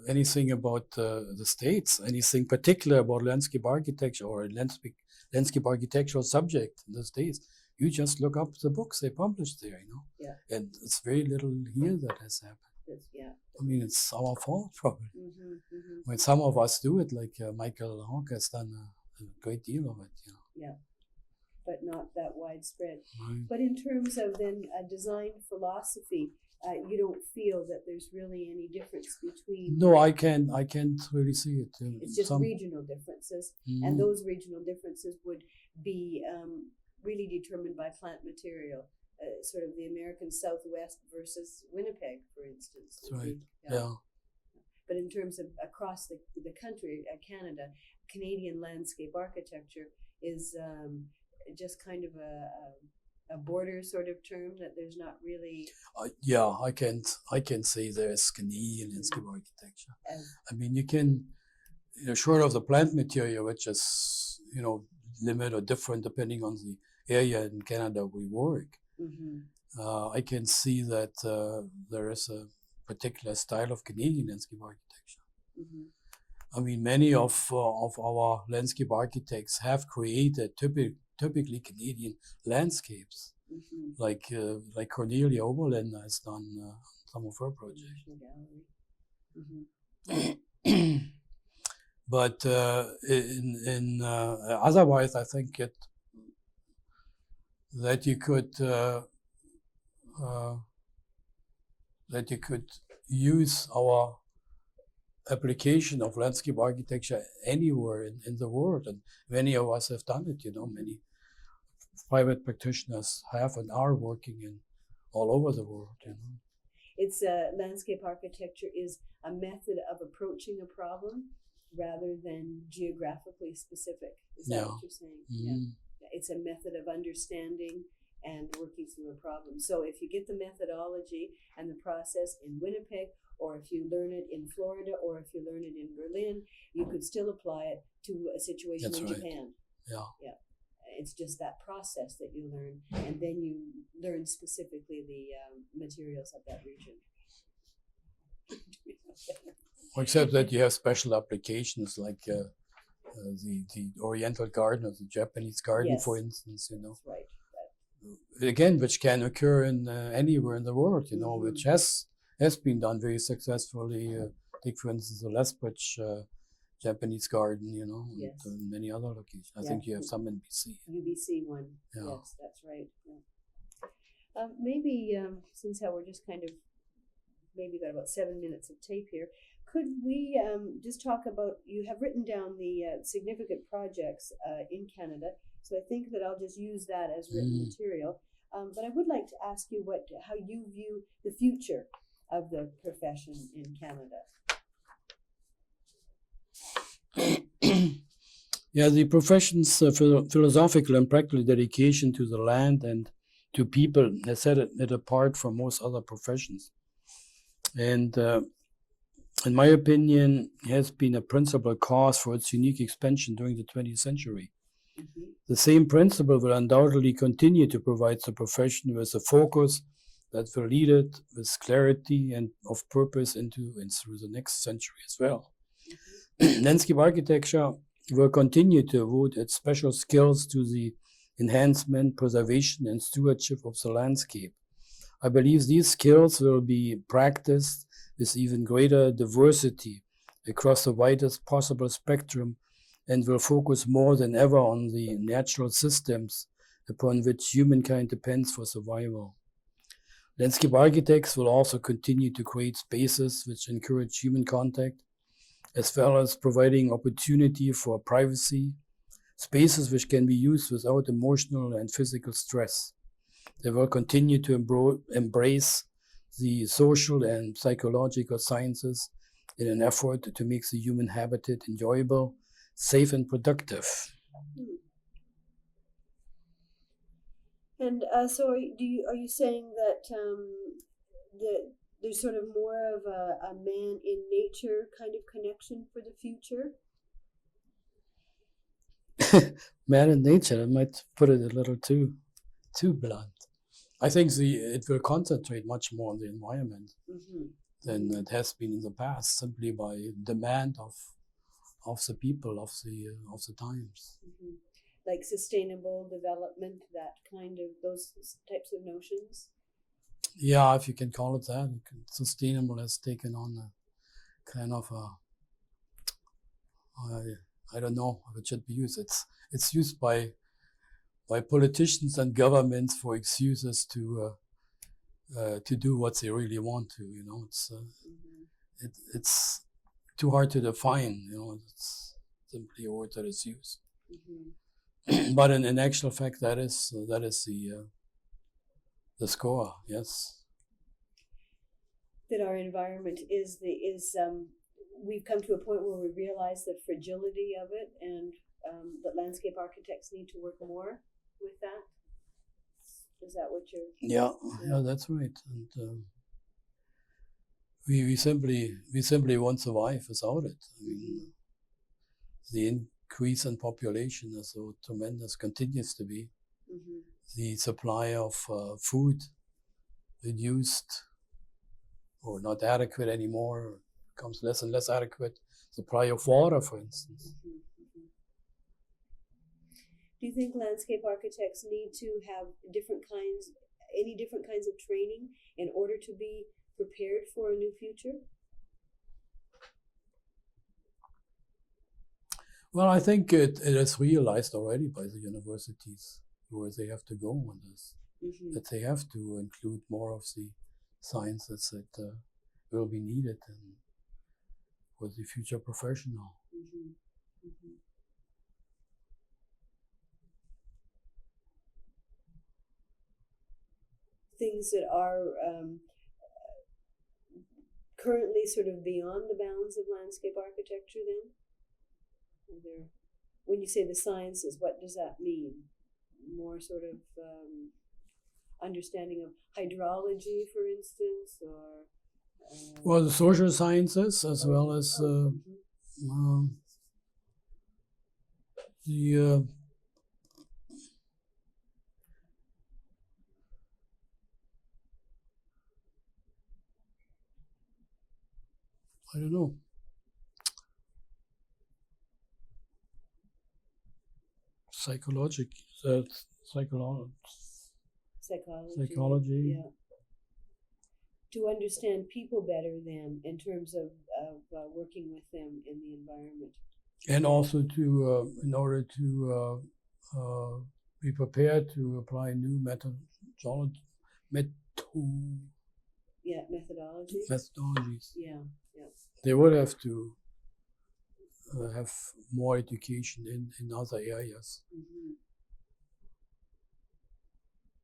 Speaker 2: anything about the States, anything particular about landscape architecture or landscape architectural subject in the States, you just look up the books they published there, you know.
Speaker 1: Yeah.
Speaker 2: And it's very little here that has happened.
Speaker 1: Yeah.
Speaker 2: I mean, it's our fault, probably. When some of us do it, like Michael Hawke has done a great deal of it, you know.
Speaker 1: Yeah, but not that widespread.
Speaker 2: Right.
Speaker 1: But in terms of then design philosophy, you don't feel that there's really any difference between.
Speaker 2: No, I can't really see it.
Speaker 1: It's just regional differences, and those regional differences would be really determined by plant material. Sort of the American Southwest versus Winnipeg, for instance.
Speaker 2: That's right. Yeah.
Speaker 1: But in terms of across the country, Canada, Canadian landscape architecture is just kind of a border sort of term that there's not really.
Speaker 2: I can say there's Canadian landscape architecture. I mean, you can, short of the plant material, which is limited or different depending on the area in Canada we work. I can see that there is a particular style of Canadian landscape architecture. I mean, many of our landscape architects have created typically Canadian landscapes, like Cornelia Oberländer has done some of her projects. But otherwise, I think that you could use our application of landscape architecture anywhere in the world, and many of us have done it. Many private practitioners have and are working in all over the world.
Speaker 1: It's landscape architecture is a method of approaching a problem rather than geographically specific. Is that what you're saying? Yeah. It's a method of understanding and working through a problem. So if you get the methodology and the process in Winnipeg, or if you learn it in Florida, or if you learn it in Berlin, you could still apply it to a situation in Japan. Yeah. It's just that process that you learn, and then you learn specifically the materials of that region.
Speaker 2: Except that you have special applications like the Oriental garden or the Japanese garden, for instance.
Speaker 1: That's right.
Speaker 2: Again, which can occur in anywhere in the world. Which has been done very successfully. Take for instance the Lethbridge Japanese garden, and many other locations. I think you have some in BC.
Speaker 1: UBC one. Yeah. Yes, that's right. Yeah. Maybe since how we're just kind of maybe got about 7 minutes of tape here, could we just talk about, you have written down the significant projects in Canada, so I think that I'll just use that as written material. But I would like to ask you how you view the future of the profession in Canada.
Speaker 2: Yeah, the profession's philosophical and practical dedication to the land and to people has set it apart from most other professions. And in my opinion, has been a principal cause for its unique expansion during the 20th century.
Speaker 1: Mm-hmm.
Speaker 2: The same principle will undoubtedly continue to provide the profession with a focus that will lead it with clarity and of purpose into and through the next century as well.
Speaker 1: Mm-hmm.
Speaker 2: Landscape architecture will continue to devote its special skills to the enhancement, preservation, and stewardship of the landscape. I believe these skills will be practiced with even greater diversity across the widest possible spectrum and will focus more than ever on the natural systems upon which humankind depends for survival. Landscape architects will also continue to create spaces which encourage human contact, as well as providing opportunity for privacy, spaces which can be used without emotional and physical stress. They will continue to embrace the social and psychological sciences in an effort to make the human habitat enjoyable, safe, and productive.
Speaker 1: And so, are you saying that there's sort of more of a man in nature kind of connection for the future?
Speaker 2: Man in nature, I might put it a little too blunt. I think it will concentrate much more on the environment than it has been in the past, simply by demand of the people of the times.
Speaker 1: Like sustainable development, that kind of those types of notions.
Speaker 2: Yeah, if you can call it that. Sustainable has taken on a kind of I don't know how it should be used. It's used by politicians and governments for excuses to do what they really want to. You know, it's too hard to define. You know, it's simply a word that is used. But in actual fact, that is the score. Yes.
Speaker 1: That our environment is we've come to a point where we realize the fragility of it, and that landscape architects need to work more with that. Is that what you're?
Speaker 2: Yeah, that's right. And we simply won't survive without it. I mean, the increase in population is so tremendous, continues to be. The supply of food reduced or not adequate anymore, becomes less and less adequate. Supply of water, for instance.
Speaker 1: Do you think landscape architects need to have any different kinds of training in order to be prepared for a new future? Well,
Speaker 2: I think it is realized already by the universities where they have to go on this, that they have to include more of the sciences that will be needed for the future professional.
Speaker 1: Things that are currently sort of beyond the bounds of landscape architecture, then? When you say the sciences, what does that mean? More sort of understanding of hydrology, for instance, or?
Speaker 2: Well, the social sciences, as well as the I don't know. Psychology.
Speaker 1: Yeah. To understand people better, then, in terms of working with them in the environment.
Speaker 2: And also to, in order to be prepared to apply new methodologies.
Speaker 1: Yeah.
Speaker 2: They would have to have more education in other areas.